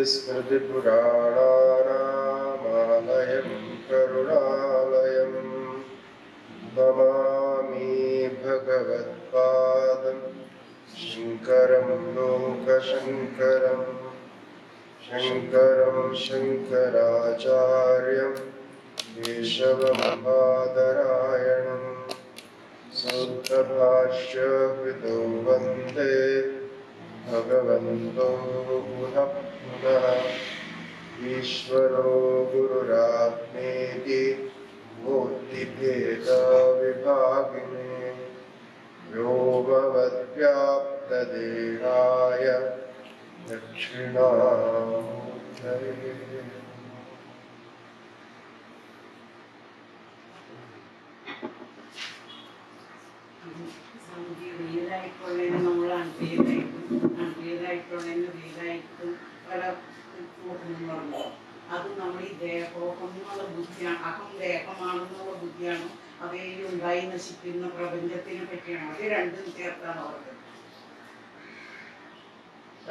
स्मृतिपुराणानामालयं करुणालयं नमामि भगवत्पादं शङ्करं लोकशङ्करं शङ्करं शङ्कराचार्यं केशवमहादरायणं सूत्रभाष्यकृतो वन्दे भगवन्तो पुनः पुनः ईश्वरो गुरुरात्मेति मूर्तिभेदविभागिने व्योमवद्व्याप्तदेहाय दक्षिणामूर्तये। അത് നമ്മൾ ഈ ദേഹോഹം എന്നുള്ള ബുദ്ധിയാണ്, അഹം ദേഹമാണെന്നുള്ള ബുദ്ധിയാണ്. അവയിൽ ഉണ്ടായി നശിക്കുന്ന പ്രപഞ്ചത്തിനെ പറ്റിയാണ്. അത് രണ്ടും ചേർത്താണ് അവർക്ക്.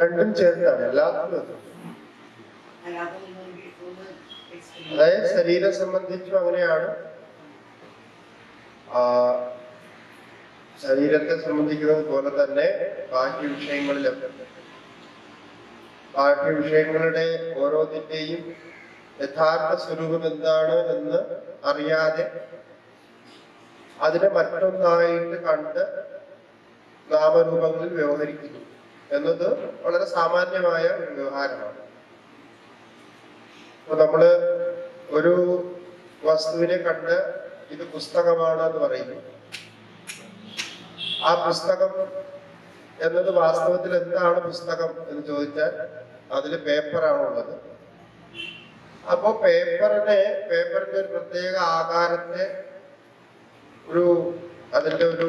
രണ്ടും ചേർത്താണ് എല്ലാത്തിനും. അതായത് ശരീരം സംബന്ധിച്ചും അങ്ങനെയാണ്. ശരീരത്തെ സംബന്ധിക്കുന്നത് പോലെ തന്നെ ബാക്കി വിഷയങ്ങളിലൊക്കെ ബാക്കി വിഷയങ്ങളുടെ ഓരോന്നിന്റെയും യഥാർത്ഥ സ്വരൂപം എന്താണ് എന്ന് അറിയാതെ അതിനെ മറ്റൊന്നായിട്ട് കണ്ട് നാമരൂപങ്ങളിൽ വ്യവഹരിക്കുന്നു എന്നത് വളരെ സാമാന്യമായ ഒരു വ്യവഹാരമാണ്. അപ്പൊ നമ്മള് ഒരു വസ്തുവിനെ കണ്ട് ഇത് പുസ്തകമാണ് എന്ന് പറയുന്നു. ആ പുസ്തകം എന്നത് വാസ്തവത്തിൽ എന്താണ് പുസ്തകം എന്ന് ചോദിച്ചാൽ അതില് പേപ്പറാണുള്ളത്. അപ്പോ പേപ്പറിന്റെ ഒരു പ്രത്യേക ആകാരത്തെ അതിന്റെ ഒരു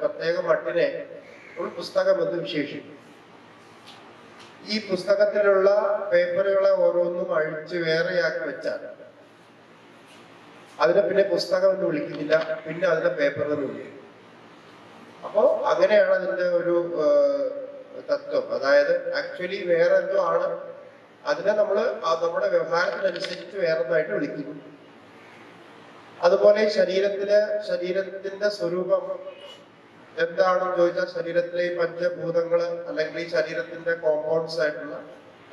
പ്രത്യേക മട്ടിനെ ഒരു പുസ്തകം എന്ന് വിശേഷിക്കും. ഈ പുസ്തകത്തിലുള്ള പേപ്പറുകളെ ഓരോന്നും അഴിച്ച് വേറെയാക്കി വെച്ചാൽ അതിനെ പിന്നെ പുസ്തകം എന്ന് വിളിക്കുന്നില്ല, പിന്നെ അതിനെ പേപ്പർ എന്ന് വിളിക്കും. അപ്പോ അങ്ങനെയാണ് അതിന്റെ ഒരു തത്വം. അതായത് ആക്ച്വലി വേറെ എന്തോ ആണ്, അതിനെ നമ്മള് നമ്മുടെ വ്യവഹാരത്തിനനുസരിച്ച് വേറൊന്നായിട്ട് വിളിക്കുന്നു. അതുപോലെ ശരീരത്തിന്റെ സ്വരൂപം എന്താണെന്ന് ചോദിച്ചാൽ ശരീരത്തിലെ ഈ പഞ്ചഭൂതങ്ങള് അല്ലെങ്കിൽ ഈ ശരീരത്തിന്റെ കോമ്പൗണ്ട്സ് ആയിട്ടുള്ള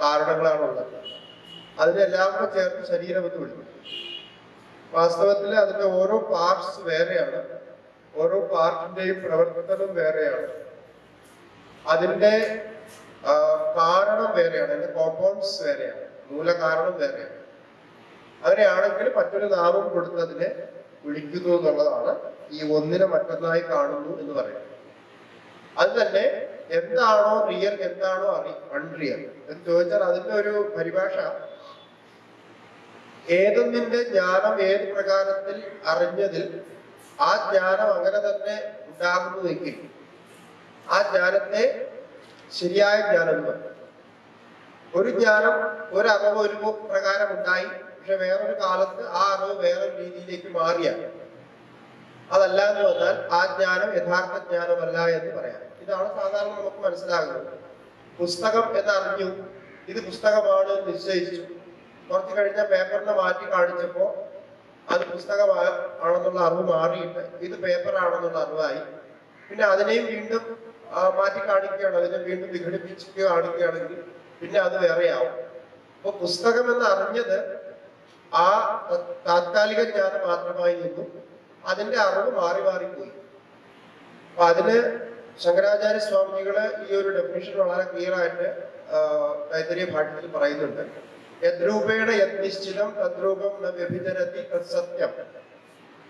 കാരണങ്ങളാണുള്ളത്. അതിനെല്ലാം കൂടെ ചേർത്ത് ശരീരം എന്ന് വിളിക്കും. വാസ്തവത്തിൽ അതിന്റെ ഓരോ പാർട്സ് വേറെയാണ്, ഓരോ പാർട്ടിന്റെയും പ്രവർത്തനം വേറെയാണ്, അതിന്റെ കാരണം വേറെയാണ്, അതിന്റെ കോമ്പൗണ്ട്സ് വേറെയാണ്, മൂലകാരണം വേറെയാണ്. അങ്ങനെയാണെങ്കിൽ മറ്റൊരു നാമം കൊടുത്തതിനെ വിളിക്കുന്നു എന്നുള്ളതാണ് ഈ ഒന്നിനെ മറ്റൊന്നായി കാണുന്നു എന്ന് പറയുന്നത്. അത് തന്നെ എന്താണോ റിയൽ, എന്താണോ അൺറിയൽ എന്ന് ചോദിച്ചാൽ അതിന്റെ ഒരു പരിഭാഷ ഏതൊന്നിന്റെ ജ്ഞാനം ഏത് പ്രകാരത്തിൽ അറിഞ്ഞതിൽ ആ ജ്ഞാനം അങ്ങനെ തന്നെ ഉണ്ടാകുന്നുവെങ്കിൽ ആ ജ്ഞാനത്തെ ശരിയായ ജ്ഞാനം എന്ന് പറയും. ഒരു ജ്ഞാനം ഒരറിവ് ഒരു പ്രകാരം ഉണ്ടായി, പക്ഷെ വേറൊരു കാലത്ത് ആ അറിവ് വേറൊരു രീതിയിലേക്ക് മാറിയാണ്, അതല്ല എന്ന് വന്നാൽ ആ ജ്ഞാനം യഥാർത്ഥ ജ്ഞാനമല്ല എന്ന് പറയാം. ഇതാണ് സാധാരണ നമുക്ക് മനസ്സിലാകുന്നത്. പുസ്തകം എന്നറിഞ്ഞു, ഇത് പുസ്തകമാണ് എന്ന് നിശ്ചയിച്ചു. കുറച്ച് കഴിഞ്ഞ പേപ്പറിനെ മാറ്റി കാണിച്ചപ്പോ അത് പുസ്തകമാണെന്നുള്ള അറിവ് മാറിയിട്ട് ഇത് പേപ്പറാണെന്നുള്ള അറിവായി. പിന്നെ അതിനെയും വീണ്ടും മാറ്റി കാണിക്കുകയാണ്, അതിനെ വീണ്ടും വിഘടിപ്പിച്ച് കാണിക്കുകയാണെങ്കിൽ പിന്നെ അത് വേറെയാവും. അപ്പൊ പുസ്തകം എന്ന് അറിഞ്ഞത് ആ താത്കാലിക ജ്ഞാനം മാത്രമായി നിന്നു, അതിന്റെ അറിവ് മാറി മാറിപ്പോയി. അപ്പൊ അതിന് ശങ്കരാചാര്യ സ്വാമികള് ഈ ഒരു ഡെഫിനിഷൻ വളരെ ക്ലിയർ ആയിട്ട് തൈത്തരീയ ഭാഷ്യത്തിൽ പറയുന്നുണ്ട്. യദ്രൂപേണ യദ്നിശ്ചിതം തദ്രൂപം ന വ്യഭിചരതി തത്സത്യം,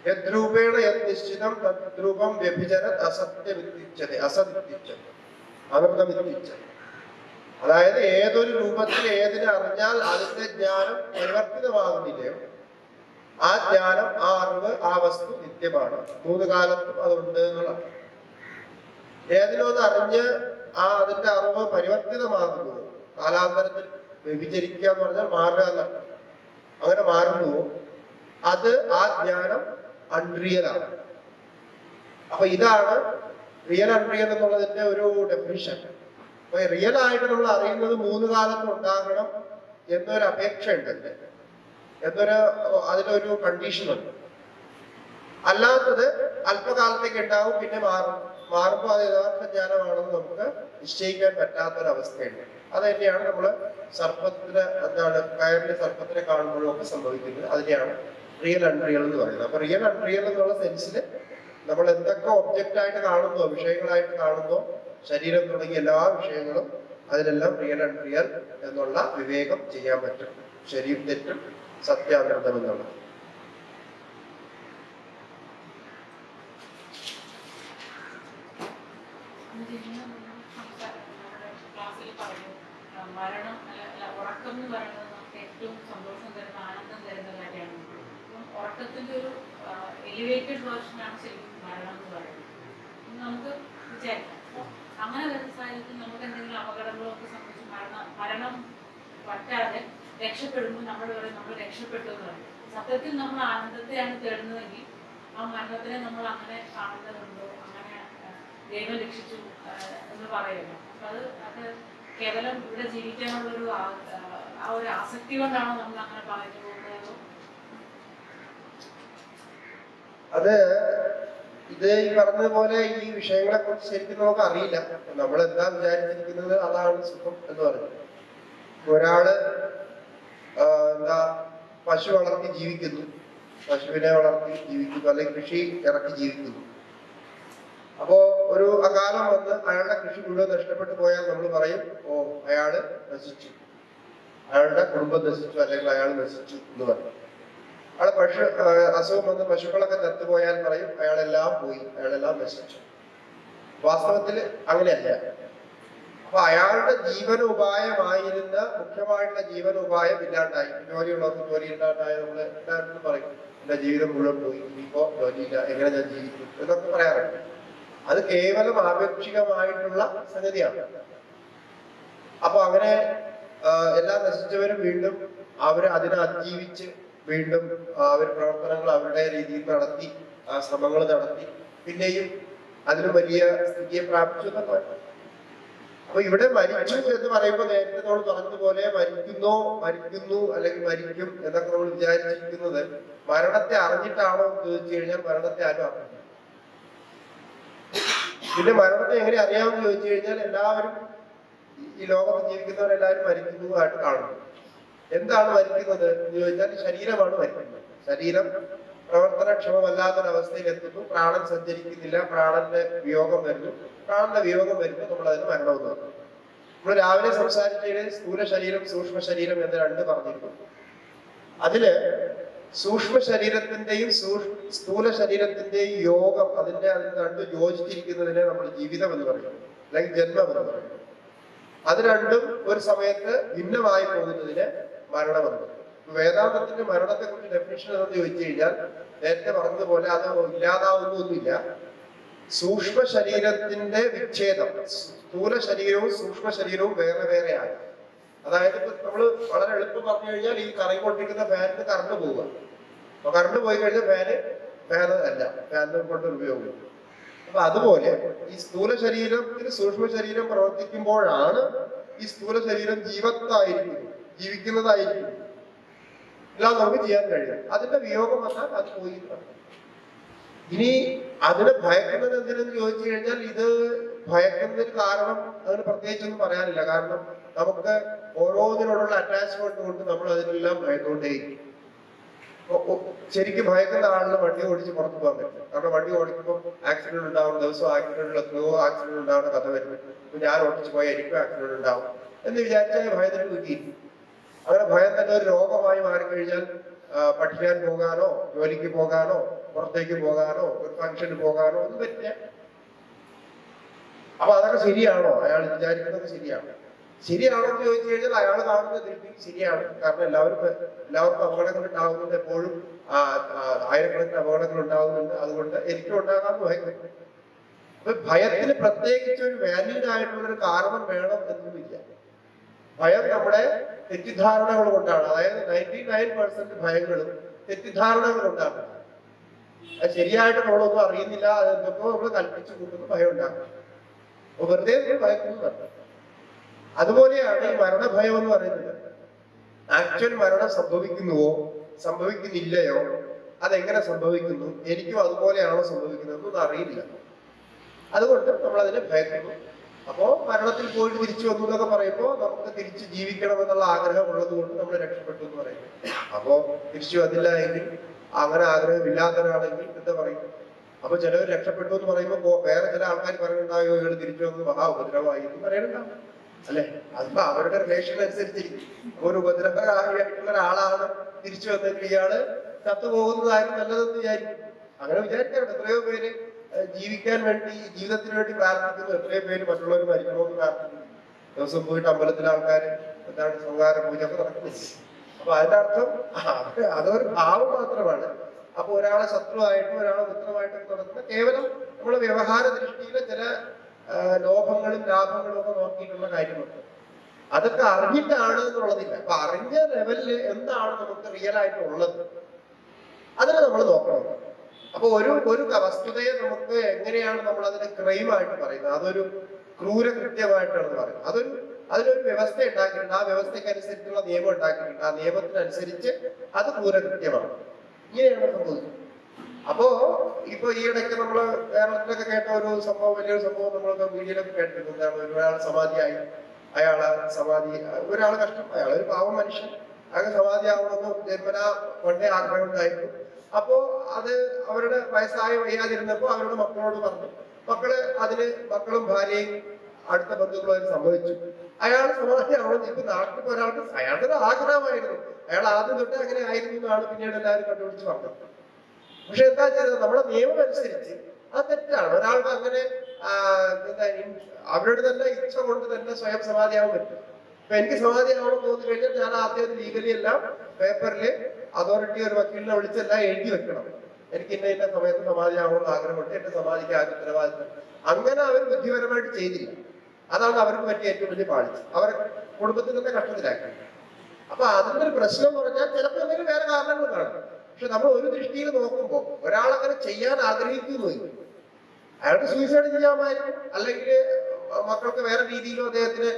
യദ്രൂപേണ യദ്നിശ്ചിതം തദ്രൂപം വ്യഭിചരത് അസത്യമിത്യുച്യതേ, അസത്യുച്യതേ, അനൃതമിത്യുച്യതേ. അതായത് ഏതൊരു രൂപത്തിൽ ഏതിനെ അറിഞ്ഞാൽ അതിന്റെ ജ്ഞാനം പരിവർത്തിതമാകുന്നില്ലയോ ആ ജ്ഞാനം, ആ അറിവ്, ആ വസ്തു നിത്യമാണ്, മൂന്ന് കാലത്തും അതുണ്ട് എന്നുള്ളത്. ഏതിനൊന്ന് അറിഞ്ഞ് അതിന്റെ അറിവ് പരിവർത്തിതമാകുന്നു, കാലാന്തരത്തിൽ വ്യഭിചരിക്കുക എന്ന് പറഞ്ഞാൽ മാറുക എന്നല്ല, അങ്ങനെ മാറുന്നു, അത് ആ ജ്ഞാനം അൺറിയൽ ആണ്. അപ്പൊ ഇതാണ് റിയൽ അൺറിയൽ എന്നുള്ളതിന്റെ ഒരു ഡെഫിനിഷൻ. വിഷൻ. അപ്പൊ റിയൽ ആയിട്ട് നമ്മൾ അറിയുന്നത് 3 കാലത്ത് ഉണ്ടാകണം എന്നൊരു അപേക്ഷ ഉണ്ട്, അതിനൊരു കണ്ടീഷനുണ്ട്. അല്ലാത്തത് അല്പകാലത്തേക്ക് ഉണ്ടാവും, പിന്നെ മാറുമ്പോൾ അത് യഥാർത്ഥ ജ്ഞാനമാണെന്ന് നമുക്ക് നിശ്ചയിക്കാൻ പറ്റാത്തൊരവസ്ഥയുണ്ട്. അത് തന്നെയാണ് നമ്മൾ സർപ്പത്തിന് കയറിന്റെ സർപ്പത്തിനെ കാണുമ്പോഴും ഒക്കെ സംഭവിക്കുന്നത്. അതിനെയാണ് റിയൽ അൺറിയൽ എന്ന് പറയുന്നത്. അപ്പൊ റിയൽ അൺറിയൽ എന്നുള്ള സെൻസിൽ നമ്മൾ എന്തൊക്കെ ഒബ്ജക്റ്റ് ആയിട്ട് കാണുന്നോ, വിഷയങ്ങളായിട്ട് കാണുന്നോ, ശരീരം തുടങ്ങിയ എല്ലാ വിഷയങ്ങളും, അതിലെല്ലാം റിയൽ അൺറിയൽ എന്നുള്ള വിവേകം ചെയ്യാൻ പറ്റും. ശരിയും തെറ്റും സത്യാനൃതം എന്നുള്ളത്. മരണം ഉറക്കം എന്ന് പറയുന്നത് നമുക്ക് ഏറ്റവും സന്തോഷം തരുന്ന, ആനന്ദം തരുന്ന കാര്യമാണ്. അപ്പം ഉറക്കത്തിന്റെ ഒരു എലിവേറ്റഡ് വേർഷനാണ് ശരിക്കും മരണം എന്ന് പറയുന്നത്. നമുക്ക് വിചാരിക്കാം. അപ്പോൾ അങ്ങനെ വരുന്ന സാഹചര്യത്തിൽ നമുക്ക് എന്തെങ്കിലും അപകടങ്ങളോ ഒക്കെ സംബന്ധിച്ച് മരണം പറ്റാതെ രക്ഷപ്പെടുമ്പോൾ നമ്മൾ പറയും നമ്മൾ രക്ഷപ്പെട്ടു എന്ന് പറയും. സത്യത്തിൽ നമ്മൾ ആനന്ദത്തെയാണ് തേടുന്നതെങ്കിൽ ആ മരണത്തിനെ നമ്മൾ അങ്ങനെ കാണുന്നതുണ്ടോ, അങ്ങനെ ദൈവം രക്ഷിച്ചു എന്ന് പറയുമല്ലോ. അപ്പൊ അത് കേവലം ഇവിടെ ജീവിക്കാനുള്ളൊരു ആ ഒരു ആസക്തി കൊണ്ടാണോ നമ്മൾ അങ്ങനെ പറഞ്ഞു പോകുന്നത്? അത് ഇത് ഈ പറഞ്ഞതുപോലെ ഈ വിഷയങ്ങളെ കുറിച്ച് ശരിക്കും നമുക്ക് അറിയില്ല. നമ്മൾ എന്താ വിചാരിച്ചിരിക്കുന്നത് അതാണ് സുഖം എന്ന് പറയുന്നത്. ഒരാള് പശു വളർത്തി ജീവിക്കുന്നു, പശുവിനെ വളർത്തി ജീവിക്കുന്നു, അല്ലെങ്കിൽ കൃഷി ഇറക്കി ജീവിക്കുന്നു. അപ്പോ ഒരു അകാലം വന്ന് അയാളുടെ കൃഷി മുഴുവൻ നഷ്ടപ്പെട്ടു പോയാൽ നമ്മൾ പറയും, ഓ അയാള് നശിച്ചു, അയാളുടെ കുടുംബം നശിച്ചു, അല്ലെങ്കിൽ അയാൾ നശിച്ചു എന്ന് പറയും. അസുഖം വന്ന് പശുക്കളൊക്കെ ചത്തുപോയാൽ പറയും അയാളെല്ലാം പോയി, അയാളെല്ലാം നശിച്ചു. വാസ്തവത്തിൽ അങ്ങനെയല്ല. അപ്പൊ അയാളുടെ ജീവനോപായമായിരുന്ന മുഖ്യമായിട്ടുള്ള ജീവനോപായം ഇല്ലാണ്ടായി. ജോലിയുള്ളവർക്ക് ജോലി ഇല്ലാണ്ടായ നമ്മൾ എല്ലാവരും പറയും എന്റെ ജീവിതം മുഴുവൻ പോയി, ഇനിയിപ്പോ ജോലിയില്ല, എങ്ങനെ ഞാൻ ജീവിക്കും എന്നൊക്കെ പറയാറുണ്ട്. അത് കേവലം ആപേക്ഷികമായിട്ടുള്ള സംഗതിയാണ്. അപ്പൊ അങ്ങനെ എല്ലാം നശിച്ചവരും വീണ്ടും അതിനെ അതിജീവിച്ച് വീണ്ടും അവർ പ്രവർത്തനങ്ങൾ അവരുടെ രീതിയിൽ നടത്തി, ശ്രമങ്ങൾ നടത്തി, പിന്നെയും അതിന് വലിയ സ്ഥിതിയെ പ്രാപിച്ചു എന്നൊക്കെ പറയും. അപ്പൊ ഇവിടെ മരിച്ചു എന്ന് പറയുമ്പോൾ നേരത്തെ നമ്മൾ പറഞ്ഞതുപോലെ മരിക്കുന്നു അല്ലെങ്കിൽ മരിക്കും എന്നൊക്കെ നമ്മൾ വിചാരിച്ചിരിക്കുന്നത് മരണത്തെ അറിഞ്ഞിട്ടാണോ എന്ന് ചോദിച്ചു കഴിഞ്ഞാൽ മരണത്തെ ആരും അറിഞ്ഞില്ല. പിന്നെ മരണത്തെ എങ്ങനെ അറിയാമെന്ന് ചോദിച്ചു കഴിഞ്ഞാൽ എല്ലാവരും ഈ ലോകത്ത് ജീവിക്കുന്നവരെല്ലാവരും മരിക്കുന്നതായിട്ട് കാണുന്നു. എന്താണ് മരിക്കുന്നത് എന്ന് ചോദിച്ചാൽ ശരീരമാണ് മരിക്കുന്നത്. ശരീരം പ്രവർത്തനക്ഷമമല്ലാത്തൊരവസ്ഥയിൽ എത്തുന്നു, പ്രാണൻ സഞ്ചരിക്കുന്നില്ല, പ്രാണന്റെ വിയോഗം വരുന്നു. പ്രാണന്റെ വിയോഗം വരുമ്പോൾ നമ്മൾ അതിന് മരണമെന്ന് പറഞ്ഞു. നമ്മൾ രാവിലെ സംസാരിച്ചതിൽ സ്ഥൂല ശരീരം സൂക്ഷ്മ ശരീരം എന്ന് രണ്ട് പറഞ്ഞിരുന്നു. അതില് സൂക്ഷ്മ ശരീരത്തിന്റെയും സ്ഥൂല ശരീരത്തിന്റെയും യോഗം, അതിന് രണ്ട് യോജിച്ചിരിക്കുന്നതിനെ നമ്മൾ ജീവിതം എന്ന് പറയുന്നു, അല്ലെങ്കിൽ ജന്മം എന്ന് പറയുന്നു. അത് രണ്ടും ഒരു സമയത്ത് ഭിന്നമായി പോകുന്നതിന് മരണമെന്ന് പറയും. വേദാന്തത്തിന്റെ മരണത്തെ കുറിച്ച് ഡെഫിനിഷൻ എന്ന് ചോദിച്ചു കഴിഞ്ഞാൽ നേരത്തെ പറഞ്ഞതുപോലെ അത് ഇല്ലാതാവുന്നൊന്നുമില്ല. സൂക്ഷ്മ ശരീരത്തിന്റെ വിച്ഛേദം, സ്ഥൂല ശരീരവും സൂക്ഷ്മ ശരീരവും വേറെ വേറെയായി. അതായത് ഇപ്പൊ നമ്മള് വളരെ എളുപ്പം പറഞ്ഞു കഴിഞ്ഞാൽ ഈ കറങ്ങിക്കൊണ്ടിരിക്കുന്ന ഫാനിന് കറണ്ട് പോവുക. അപ്പൊ കറണ്ട് പോയി കഴിഞ്ഞാൽ ഫാന് അല്ല, ഫാനിനെ കൊണ്ട് ഉപയോഗം. അപ്പൊ അതുപോലെ ഈ സ്ഥൂല ശരീരത്തിന് സൂക്ഷ്മ ശരീരം പ്രവർത്തിക്കുമ്പോഴാണ് ഈ സ്ഥൂല ശരീരം ജീവിക്കുന്നതായിരിക്കും. എല്ലാം നമുക്ക് ചെയ്യാൻ കഴിയും. അതിന്റെ വിയോഗം വന്നാൽ അത് പോയി. ഇനി അതിനെ ഭയക്കുന്നത് എന്തിനെന്ന് ചോദിച്ചു കഴിഞ്ഞാൽ ഇത് ഭയക്കുന്നതിന് കാരണം അതിന് പ്രത്യേകിച്ചൊന്നും പറയാനില്ല. കാരണം നമുക്ക് ഓരോന്നിനോടുള്ള അറ്റാച്ച്മെന്റ് കൊണ്ട് നമ്മൾ അതിനെല്ലാം ഭയന്നുകൊണ്ടേയിരിക്കും. ശരിക്കും ഭയക്കുന്ന ആളിന് വണ്ടി ഓടിച്ച് പുറത്തു പോകാൻ പറ്റും. കാരണം വണ്ടി ഓടിക്കുമ്പോൾ ആക്സിഡന്റ് ഉണ്ടാവും, ദിവസം എത്രയോ ആക്സിഡന്റ് ഉണ്ടാവുന്ന കഥ വരുന്നു. ഇപ്പൊ ഞാൻ ഓടിച്ചു പോയാൽ എനിക്കും ആക്സിഡന്റ് ഉണ്ടാവും എന്ന് വിചാരിച്ചാൽ ഭയത്തിന് വീട്ടിയിരിക്കും. അങ്ങനെ ഭയം തന്നെ ഒരു രോഗമായി മാറിക്കഴിഞ്ഞാൽ പഠിക്കാൻ പോകാനോ ജോലിക്ക് പോകാനോ പുറത്തേക്ക് പോകാനോ ഒരു ഫംഗ്ഷന് പോകാനോ ഒന്നും പറ്റില്ല. അപ്പൊ അതൊക്കെ ശരിയാണോ? അയാൾ വിചാരിക്കുന്നത് ശരിയാണോ എന്ന് ചോദിച്ചു കഴിഞ്ഞാൽ അയാൾ കാണുന്ന ദൃഷ്ടി ശരിയാണ്. കാരണം എല്ലാവർക്കും അപകടങ്ങൾ ഉണ്ടാകുന്നുണ്ട്, എപ്പോഴും ആയിരക്കണക്കിന് അപകടങ്ങൾ ഉണ്ടാകുന്നുണ്ട്. അതുകൊണ്ട് എനിക്കും ഉണ്ടാകാൻ ഭയക്കുന്നു. അപ്പൊ ഭയത്തിന് പ്രത്യേകിച്ച് ഒരു വാലിഡ് ആയിട്ടുള്ള ഒരു കാരണം വേണം എന്നൊന്നുമില്ല. ഭയം നമ്മുടെ തെറ്റിദ്ധാരണകൾ കൊണ്ടാണ്. അതായത് 99% ഭയങ്ങളും തെറ്റിദ്ധാരണകൾ കൊണ്ടാണ്. അത് ശരിയായിട്ട് നമ്മളൊന്നും അറിയുന്നില്ല, അതെന്തൊക്കെ നമ്മൾ കൽപ്പിച്ചു കൂട്ടുന്ന ഭയം ഉണ്ടാക്കും. വെറുതെ ഭയക്കുന്നതല്ല. അതുപോലെയാണ് ഈ മരണഭയം എന്ന് പറയുന്നത്. ആക്ച്വൽ മരണം സംഭവിക്കുന്നുവോ സംഭവിക്കുന്നില്ലയോ, അതെങ്ങനെ സംഭവിക്കുന്നു, എനിക്കും അതുപോലെയാണോ സംഭവിക്കുന്നത് എന്നൊന്നും അറിയില്ല. അതുകൊണ്ട് നമ്മൾ അതിനെ ഭയക്കുന്നു. അപ്പോ മരണത്തിൽ പോയിട്ട് തിരിച്ചു വന്നു എന്നൊക്കെ പറയുമ്പോൾ നമുക്ക് തിരിച്ച് ജീവിക്കണം എന്നുള്ള ആഗ്രഹം ഉള്ളത് കൊണ്ട് നമ്മൾ രക്ഷപ്പെട്ടു എന്ന് പറയുന്നു. അപ്പോ തിരിച്ചു വന്നില്ല എങ്കിൽ, അങ്ങനെ ആഗ്രഹമില്ലാത്തവരാണെങ്കിൽ എന്താ പറയും? അപ്പൊ ചിലവർ രക്ഷപ്പെട്ടു എന്ന് പറയുമ്പോൾ വേറെ ചില ആൾക്കാർ പറയുന്നുണ്ടായോ ഇയാൾ തിരിച്ചു വന്ന് മഹാ ഉപദ്രവമായി എന്ന് പറയുന്നുണ്ടാവും അല്ലെ? അതിപ്പോ അവരുടെ റിലേഷൻ അനുസരിച്ചിരിക്കും. ഒരു ഉപദ്രവകാരിയായിട്ടുള്ള ഒരാളാണ് തിരിച്ചു വന്നെങ്കിൽ ഇയാള് ചത്തുപോകുന്നതായിരുന്നു നല്ലതെന്ന് വിചാരിക്കും. അങ്ങനെ വിചാരിക്കാറുണ്ട്. എത്രയോ പേര് ജീവിക്കാൻ വേണ്ടി, ജീവിതത്തിന് വേണ്ടി പ്രാർത്ഥിക്കുന്നു. എത്രയോ പേര് മറ്റുള്ളവർ മരിക്കണമെന്ന് പ്രാർത്ഥിക്കുന്നു. ദിവസം പോയിട്ട് അമ്പലത്തിലെ ആൾക്കാർ എന്താണ് സംഹാര പൂജ ഒക്കെ നടക്കുന്നത്. അപ്പൊ അതിന്റെ അർത്ഥം അതൊരു ഭാവം മാത്രമാണ്. അപ്പൊ ഒരാളെ ശത്രുവായിട്ടും ഒരാളെ മിത്രമായിട്ടും നടക്കുന്ന കേവലം നമ്മുടെ വ്യവഹാര ദൃഷ്ടിയിലെ ചില ലോഭങ്ങളും ലാഭങ്ങളും ഒക്കെ നോക്കിയിട്ടുള്ള കാര്യമുണ്ട്. അതൊക്കെ അറിഞ്ഞിട്ടാണ് എന്നുള്ളതില്ല. അപ്പൊ അറിഞ്ഞ ലെവലില് എന്താണ് നമുക്ക് റിയൽ ആയിട്ട് ഉള്ളത്, അതിനെ നമ്മൾ നോക്കണം. അപ്പൊ ഒരു വസ്തുതയെ നമുക്ക് എങ്ങനെയാണ് നമ്മൾ അതിനെ ക്രൈമായിട്ട് പറയുന്നത്, അതൊരു ക്രൂരകൃത്യമായിട്ടാണ് പറയുന്നത്. അതിനൊരു വ്യവസ്ഥ ഉണ്ടാക്കിയിട്ടുണ്ട്. ആ വ്യവസ്ഥയ്ക്ക് അനുസരിച്ചുള്ള നിയമം ഉണ്ടാക്കിയിട്ടുണ്ട്. ആ നിയമത്തിനനുസരിച്ച് അത് ക്രൂരകൃത്യമാണ്. ഇങ്ങനെയാണ് സംഭവിക്കുന്നത്. അപ്പോ ഇപ്പൊ ഈ ഇടയ്ക്ക് നമ്മള് കേരളത്തിലൊക്കെ കേട്ട ഒരു സംഭവം, വലിയൊരു സംഭവം നമ്മളൊക്കെ മീഡിയയിലൊക്കെ കേട്ടിട്ടുണ്ട്. എന്താണ്, ഒരാൾ സമാധിയായി, ഒരാൾ കഷ്ടം, അയാൾ ഒരു പാവം മനുഷ്യൻ, അയാൾക്ക് സമാധി ആവണമെന്ന് ജന്മനാ പണ്ടേ ആഗ്രഹം ഉണ്ടായിരുന്നു. അപ്പോ അത് അവരുടെ വയ്യാതിരുന്നപ്പോ അവരുടെ മക്കളോട് പറഞ്ഞു. മക്കളും ഭാര്യയും അടുത്ത ബന്ധുക്കളും അതിന് സമ്മതിച്ചു. അയാൾ സമാധി ആവണമെന്ന് ഇപ്പൊ നാട്ടിൽ ഒരാൾക്ക് അയാളുടെ ഒരു ആഗ്രഹമായിരുന്നു. അയാൾ ആദ്യം തൊട്ട് അങ്ങനെ ആയിരുന്നു എന്നാണ് പിന്നീട് എല്ലാവരും കണ്ടുപിടിച്ച് പറഞ്ഞത്. പക്ഷെ എന്താ ചെയ്തത്, നമ്മുടെ നിയമം അനുസരിച്ച് അത് തെറ്റാണ്. ഒരാൾക്ക് അങ്ങനെ അവരുടെ തന്നെ ഇച്ഛ കൊണ്ട് തന്നെ സ്വയം സമാധിയാവാൻ പറ്റും. ഇപ്പൊ എനിക്ക് സമാധിയാവണം തോന്നി കഴിഞ്ഞാൽ ഞാൻ ആദ്യം ലീഗലി എല്ലാം പേപ്പറിൽ അതോറിറ്റി ഒരു വക്കീലിനെ വിളിച്ചെല്ലാം എഴുതി വെക്കണം. എനിക്ക് ഇന്ന സമയത്ത് സമാധിയാവണമെന്ന് ആഗ്രഹമുണ്ട്, എന്റെ സമാധിക്ക് ആദ്യം ഉത്തരവാദിത്തം. അങ്ങനെ അവർ ബുദ്ധിപരമായിട്ട് ചെയ്തില്ല. അതാണ് അവർക്ക് പറ്റിയ ഏറ്റവും വലിയ പാളിച്ച. അവരെ കുടുംബത്തിൽ തന്നെ കഷ്ടത്തിലാക്കി. അപ്പൊ അതിന്റെ ഒരു പ്രശ്നം എന്ന് പറഞ്ഞാൽ ചിലപ്പോൾ എന്തെങ്കിലും വേറെ കാരണങ്ങൾ കാണും. പക്ഷെ നമ്മൾ ഒരു ദൃഷ്ടിയിൽ നോക്കുമ്പോൾ ഒരാളങ്ങനെ ചെയ്യാൻ ആഗ്രഹിക്കുന്നു, അയാൾക്ക് സൂയിസൈഡ് ചെയ്യാമായിരുന്നു, അല്ലെങ്കിൽ മക്കൾക്ക് വേറെ രീതിയിലോ അദ്ദേഹത്തിന്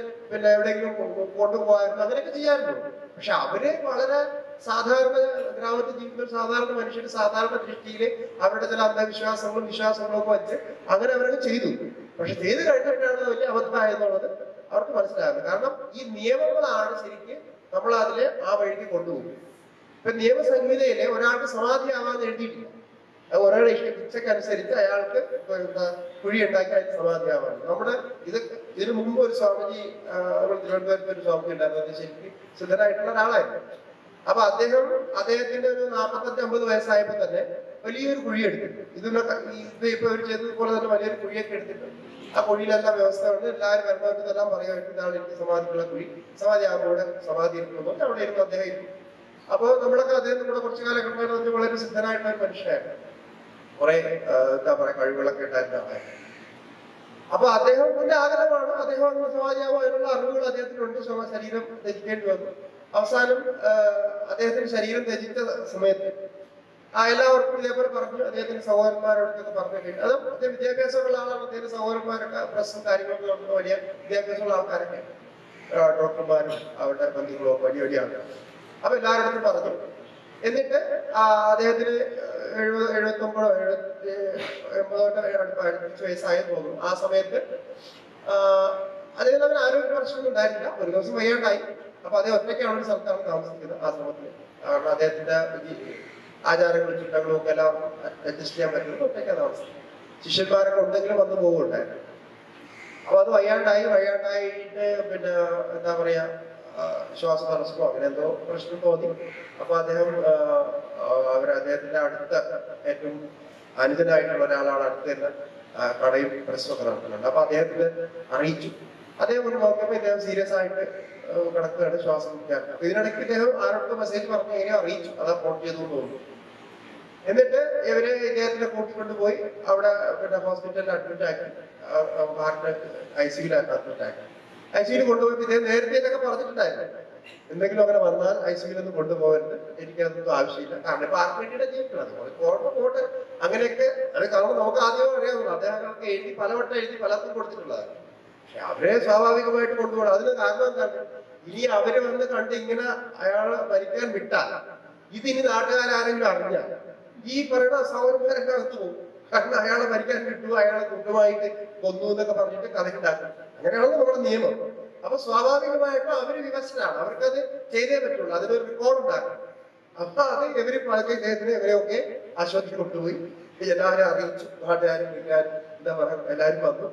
എവിടെയെങ്കിലും കൊണ്ടുപോകായിരുന്നു, അങ്ങനെയൊക്കെ ചെയ്യാമായിരുന്നു. പക്ഷെ അവര് വളരെ സാധാരണ ഗ്രാമത്തിൽ ജീവിക്കുന്ന സാധാരണ മനുഷ്യര് സാധാരണ ദൃഷ്ടിയിൽ അവരുടെ ചില അന്ധവിശ്വാസങ്ങളും വിശ്വാസങ്ങളും ഒക്കെ വെച്ച് അങ്ങനെ അവരൊക്കെ ചെയ്തു. പക്ഷെ ചെയ്ത് കഴിഞ്ഞിട്ടാണ് വലിയ അബദ്ധമായെന്നുള്ളത് അവർക്ക് മനസ്സിലാകുന്നത്. കാരണം ഈ നിയമങ്ങളാണ് ശരിക്കും നമ്മൾ അതിലെ ആ വഴിക്ക് കൊണ്ടുപോകും. ഇപ്പൊ നിയമസംഹിതയിലെ ഒരാൾക്ക് സമാധിയാവാൻ എഴുതിയിട്ടില്ല. ഒരാളുടെ ഇച്ഛക്കനുസരിച്ച് അയാൾക്ക് കുഴി ഉണ്ടാക്കി അതിന് സമാധിയാവാണ്. ഇതിനു മുമ്പ് ഒരു സ്വാമിജി, തിരുവനന്തപുരത്ത് ഒരു സ്വാമിജി ഉണ്ടായിരുന്നു. ശരിക്കും സിദ്ധനായിട്ടുള്ള ഒരാളായിരുന്നു. അപ്പൊ അദ്ദേഹത്തിന്റെ ഒരു 45-50 വയസ്സായപ്പോ തന്നെ വലിയൊരു കുഴി എടുത്തിട്ട് ഇപ്പൊ ഇവർ ചെയ്തതുപോലെ തന്നെ വലിയൊരു കുഴിയൊക്കെ എടുത്തിട്ട് ആ കുഴിയിലെല്ലാം വ്യവസ്ഥ ഉണ്ട്. എല്ലാവരും വരുന്നവർക്കെല്ലാം പറയുമായിട്ട് ഇതാണ് എനിക്ക് സമാധിക്കുള്ള കുഴി, സമാധി ആകുമ്പോൾ സമാധി ഇരിക്കുമ്പോൾ അവിടെ ഇരുന്നു അദ്ദേഹം ഇരിക്കും. അപ്പൊ നമ്മളൊക്കെ അദ്ദേഹം കൂടെ കുറച്ചു കാലം കണ്ടാൽ വളരെ സിദ്ധനായിട്ടുള്ള ഒരു മനുഷ്യനായിരുന്നു. കുറെ എന്താ പറയാ കഴിവുകളൊക്കെ ഉണ്ടായിരുന്ന. അപ്പൊ അദ്ദേഹത്തിന്റെ ആഗ്രഹമാണ്, അദ്ദേഹം അങ്ങനെ സമാധിയാവുക, അതിനുള്ള അറിവുകൾ അദ്ദേഹത്തിനുണ്ട്. ശരീരം ത്യജിക്കേണ്ടി വന്നു. അവസാനം അദ്ദേഹത്തിന്റെ ശരീരം ത്യജിച്ച സമയത്ത് എല്ലാവർക്കും ഇതേപോലെ പറഞ്ഞു. അദ്ദേഹത്തിന്റെ സഹോദരന്മാരോടൊക്കെ പറഞ്ഞു കഴിഞ്ഞു. അത് അദ്ദേഹം വിദ്യാഭ്യാസമുള്ള ആളാണ്. അദ്ദേഹത്തിന്റെ സഹോദരന്മാരൊക്കെ പ്രശ്നം കാര്യങ്ങളൊക്കെ കൊണ്ട് വലിയ വിദ്യാഭ്യാസമുള്ള ആൾക്കാരൊക്കെ, ഡോക്ടർമാരും അവരുടെ ബന്ധുക്കളും വലിയ വലിയ ആൾക്കാർ. അപ്പൊ എല്ലാവരും പറഞ്ഞു. എന്നിട്ട് അദ്ദേഹത്തിന് 79 80 വയസ്സായെന്ന് തോന്നുന്നു. ആ സമയത്ത് അദ്ദേഹത്തിന് അവന് ആരോഗ്യ പ്രശ്നമൊന്നും ഉണ്ടായിരുന്നില്ല. ഒരു ദിവസം വയ്യാണ്ടായി. അപ്പൊ അദ്ദേഹം ഒറ്റയ്ക്കാണ് ഒരു സ്ഥലത്താണ് താമസിക്കുന്നത് ആശ്രമത്തിൽ. കാരണം അദ്ദേഹത്തിന്റെ ആചാരങ്ങളും ചിട്ടകളും ഒക്കെ എല്ലാം അഡ്ജസ്റ്റ് ചെയ്യാൻ പറ്റുന്നത് ഒറ്റയ്ക്കാണ് താമസിക്കുന്നത്. ശിഷ്യന്മാരൊക്കെ ഉണ്ടെങ്കിലും വന്ന് പോകുന്നുണ്ടായിരുന്നു. അപ്പൊ അത് വയ്യാണ്ടായിട്ട് എന്താ പറയാ ശ്വാസതടസ്സമോ അങ്ങനെ എന്തോ പ്രശ്നം തോന്നി. അപ്പൊ അദ്ദേഹത്തിന്റെ അടുത്ത ഏറ്റവും അനുജനായിട്ടുള്ള ഒരാളാണ് അടുത്ത് തന്നെ കടയും പ്രശ്നമൊക്കെ നടത്തുന്നുണ്ട്. അപ്പൊ അദ്ദേഹത്തിന് അറിയിച്ചു. അദ്ദേഹം ഒന്ന് നോക്കിയപ്പോ ഇദ്ദേഹം സീരിയസ് ആയിട്ട് കിടക്കുകയാണ്, ശ്വാസം മുട്ടിയാണ്. അപ്പൊ ഇതിനിടയ്ക്ക് ഇദ്ദേഹം ആരോടൊക്കെ മെസ്സേജ് പറഞ്ഞു എങ്ങനെ അറിയിച്ചു, അതാ ഫോൺ ചെയ്തു തോന്നുന്നു. എന്നിട്ട് ഇദ്ദേഹത്തിനെ കൂട്ടിക്കൊണ്ടുപോയി അവിടെ ഹോസ്പിറ്റലിൽ അഡ്മിറ്റ് ആക്കി, ഹാർട്ട് ICUവിൽ അഡ്മിറ്റ് ആക്കി. ICUവിൽ കൊണ്ടുപോയി ഇദ്ദേഹം നേരത്തെ ഇതൊക്കെ പറഞ്ഞിട്ടുണ്ടായിരുന്നു, എന്തെങ്കിലും അങ്ങനെ വന്നാൽ ICUവിൽ ഒന്നും കൊണ്ടുപോകരുത്, എനിക്കതൊന്നും ആവശ്യമില്ല. കാരണം ഇപ്പൊ ആർക്ക് വേണ്ടിയിട്ട് ജീവിക്കണം, അങ്ങനെയൊക്കെ. അത് കാരണം നമുക്ക് ആദ്യമേ അറിയാവുന്നു. അദ്ദേഹങ്ങൾക്ക് പലവട്ടം എഴുതി പലർക്കും കൊടുത്തിട്ടുള്ളതാണ്. പക്ഷെ അവരെ സ്വാഭാവികമായിട്ട് കൊണ്ടുപോകണം. അതിന് കാരണം എന്താണ്? ഇനി അവര് വന്ന് കണ്ട് ഇങ്ങനെ അയാളെ മരിക്കാൻ വിട്ടാൽ ഇതിനി നാട്ടുകാരെങ്കിലും അറിഞ്ഞാൽ ഈ പറയുന്ന സൗരന്മാരൊക്കെ അകത്ത് പോകും. കാരണം അയാളെ മരിക്കാൻ കിട്ടും, അയാളെ കുറ്റമായിട്ട് കൊന്നു എന്നൊക്കെ പറഞ്ഞിട്ട് കഥയുണ്ടാക്കും. അങ്ങനെയാണ് നമ്മുടെ നിയമം. അപ്പൊ സ്വാഭാവികമായിട്ടും അവര് വിവശനാണ്, അവർക്കത് ചെയ്തേ പറ്റുള്ളൂ, അതിനൊരു റെക്കോർഡ് ഉണ്ടാക്കും. അപ്പൊ അത് ഇവര് പഴയ ഇദ്ദേഹത്തിന് ഇവരെയൊക്കെ ആശുപത്രിയിൽ കൊണ്ടുപോയി എല്ലാവരും അറിയിച്ചു. നാട്ടുകാരും വീട്ടുകാരും എന്താ പറയുക എല്ലാവരും വന്നു.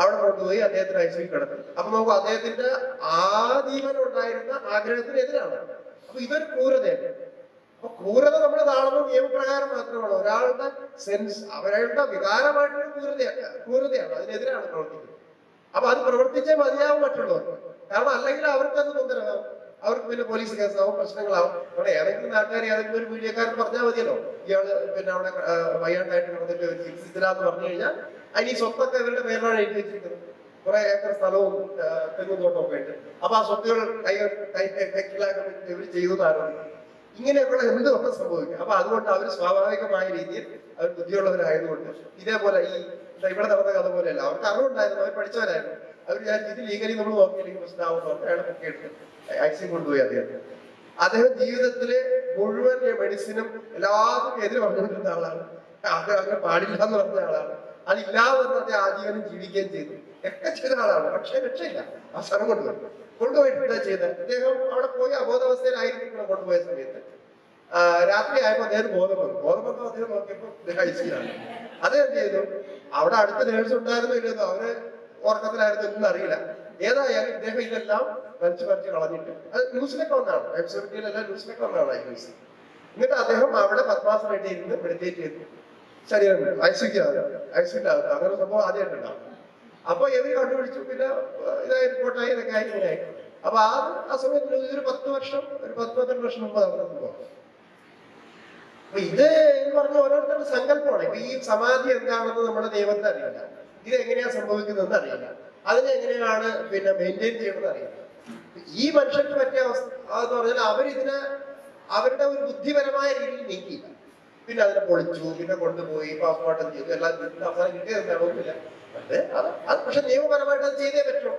അവിടെ കൊണ്ടുപോയി അദ്ദേഹത്തിന് ഐസിയിൽ കിടന്നു. അപ്പൊ നമുക്ക് അദ്ദേഹത്തിന്റെ ആജീവനുണ്ടായിരുന്ന ആഗ്രഹത്തിനെതിരാണ്. അപ്പൊ ഇതൊരു ക്രൂരതയാണ്. അപ്പൊ ക്രൂരത നമ്മൾ കാണുമ്പോൾ നിയമപ്രകാരം മാത്രമാണ്. ഒരാളുടെ സെൻസ് അവരുടെ വികാരമായിട്ടുള്ള ക്രൂരതയാണ്, അതിനെതിരാണ് പ്രവർത്തിക്കുന്നത്. അപ്പൊ അത് പ്രവർത്തിച്ചേ മതിയാവും മറ്റുള്ളവർക്ക്. കാരണം അല്ലെങ്കിൽ അവർക്കത് തൊന്തരവാകും, അവർക്ക് പിന്നെ പോലീസ് കേസാവും, പ്രശ്നങ്ങളാവും. അവിടെ ഏതെങ്കിലും നാട്ടുകാർ ഏതെങ്കിലും ഒരു മീഡിയക്കാരൻ പറഞ്ഞാൽ മതിയല്ലോ ഇയാള് പിന്നെ അവിടെ വയ്യാണ്ടായിട്ട് കിടന്നിട്ട് ചികിത്സിച്ചില്ലാന്ന് പറഞ്ഞു കഴിഞ്ഞാൽ അതിന് ഈ സ്വത്തൊക്കെ ഇവരുടെ പേരിലാണ് എഴുതി വെച്ചിരിക്കുന്നത്. കുറെ ഏക്കർ സ്ഥലവും തെങ്ങും തോട്ടമൊക്കെ ഉണ്ട്. അപ്പൊ ആ സ്വത്തുകൾ കൈക്കലാക്കാൻ വേണ്ടി ഇവർ ചെയ്തു ആരോപിക്കും. ഇങ്ങനെയൊക്കെയുള്ള എന്തുകൊണ്ട് സംഭവിക്കും. അപ്പൊ അതുകൊണ്ട് അവർ സ്വാഭാവികമായ രീതിയിൽ അവർ ബുദ്ധിയുള്ളവരായതുകൊണ്ട് ഇതേപോലെ ഈ ഇവിടെ നടന്ന കഥ പോലെയല്ല, അവർക്ക് അറിവുണ്ടായിരുന്നു, അവർ പഠിച്ചവരായിരുന്നു. അവർ വിചാരിച്ചു ഇത് ലീഗലി നമ്മൾ നോക്കിയില്ലെങ്കിൽ പ്രശ്നമാവുന്നു. അയാളെ പൊക്കിയെടുത്ത് ഐസിൽ കൊണ്ടുപോയി. അദ്ദേഹം ജീവിതത്തിലെ മുഴുവൻ മെഡിസിനും എല്ലാത്തിനും എതിര് പറഞ്ഞുകൊണ്ടിരുന്ന ആളാണ്. അത് അങ്ങനെ പാടില്ല എന്ന് പറഞ്ഞ ആളാണ്. അതില്ലാതെ തന്നെ ആജീവനം ജീവിക്കുകയും ചെയ്തു, ഒക്കെ ചെയ്ത ആളാണ്. പക്ഷെ രക്ഷയില്ല. ആ സ്ഥലം കൊണ്ടുപോയിട്ട് എന്താ ചെയ്തത്? അദ്ദേഹം അവിടെ പോയി അബോധാവസ്ഥയിലായിരിക്കണം കൊണ്ടുപോയ സമയത്ത്. രാത്രി ആയപ്പോൾ അദ്ദേഹം ബോധം വന്നു അദ്ദേഹം നോക്കിയപ്പോൾ ഐസിയിലാണ്. അദ്ദേഹം ചെയ്തു, അവിടെ അടുത്ത നേഴ്സ് ഉണ്ടായിരുന്നോ ഇല്ലെന്നോ അവര് ഉറക്കത്തിലായിരുന്നു എന്നൊന്നും അറിയില്ല. ഏതായാലും ഇദ്ദേഹം ഇതെല്ലാം വലിച്ചു കളഞ്ഞിട്ട് അത് ന്യൂസിലൊക്കെ വന്നാണ്, വെബ്സൈറ്റിലെല്ലാം ന്യൂസിലൊക്കെ വന്നാണ് ഈ ന്യൂസ്. എന്നിട്ട് അദ്ദേഹം അവിടെ പത്മാസനായിട്ട് ഇരുന്ന് മെഡിറ്റേറ്റ് ചെയ്തു. ശരീരം ഐസിയിലാകും. അങ്ങനെ സംഭവം ആദ്യമായിട്ടുണ്ടാവും. അപ്പൊ ഇവര് കണ്ടുപിടിച്ചു. പിന്നെ ഇതായി റിപ്പോർട്ടായി, ഇതൊക്കെ ആയി ഇങ്ങനെ ആയി. അപ്പൊ ആ സമയത്ത് ഒരു 10 വർഷം, ഒരു 10-12 വർഷം മുമ്പ് നടന്ന സംഭവം. അപ്പൊ ഇത് എന്ന് പറഞ്ഞ ഓരോരുത്തരുടെ സങ്കല്പമാണ്. ഇപ്പൊ ഈ സമാധി എന്താണെന്ന് നമ്മുടെ നിയമത്തിൽ അറിയില്ല, ഇത് എങ്ങനെയാ സംഭവിക്കുന്നതെന്ന് അറിയില്ല, അതിനെ എങ്ങനെയാണ് പിന്നെ മെയിൻറ്റെയിൻ ചെയ്യണമെന്ന് അറിയില്ല. ഈ മനുഷ്യർക്ക് പറ്റിയ അവസ്ഥ എന്ന് പറഞ്ഞാൽ അവരിതിനെ അവരുടെ ഒരു ബുദ്ധിപരമായ രീതിയിൽ നീക്കിയില്ല. പിന്നെ അതിനെ പൊളിച്ചു, പിന്നെ കൊണ്ടുപോയി പാസ്പോർട്ടം ചെയ്തു, എല്ലാം അവസാനം കിട്ടിയത് ഒന്നുമില്ല. അത് പക്ഷെ നിയമപരമായിട്ട് അത് ചെയ്തേ പറ്റുള്ളൂ.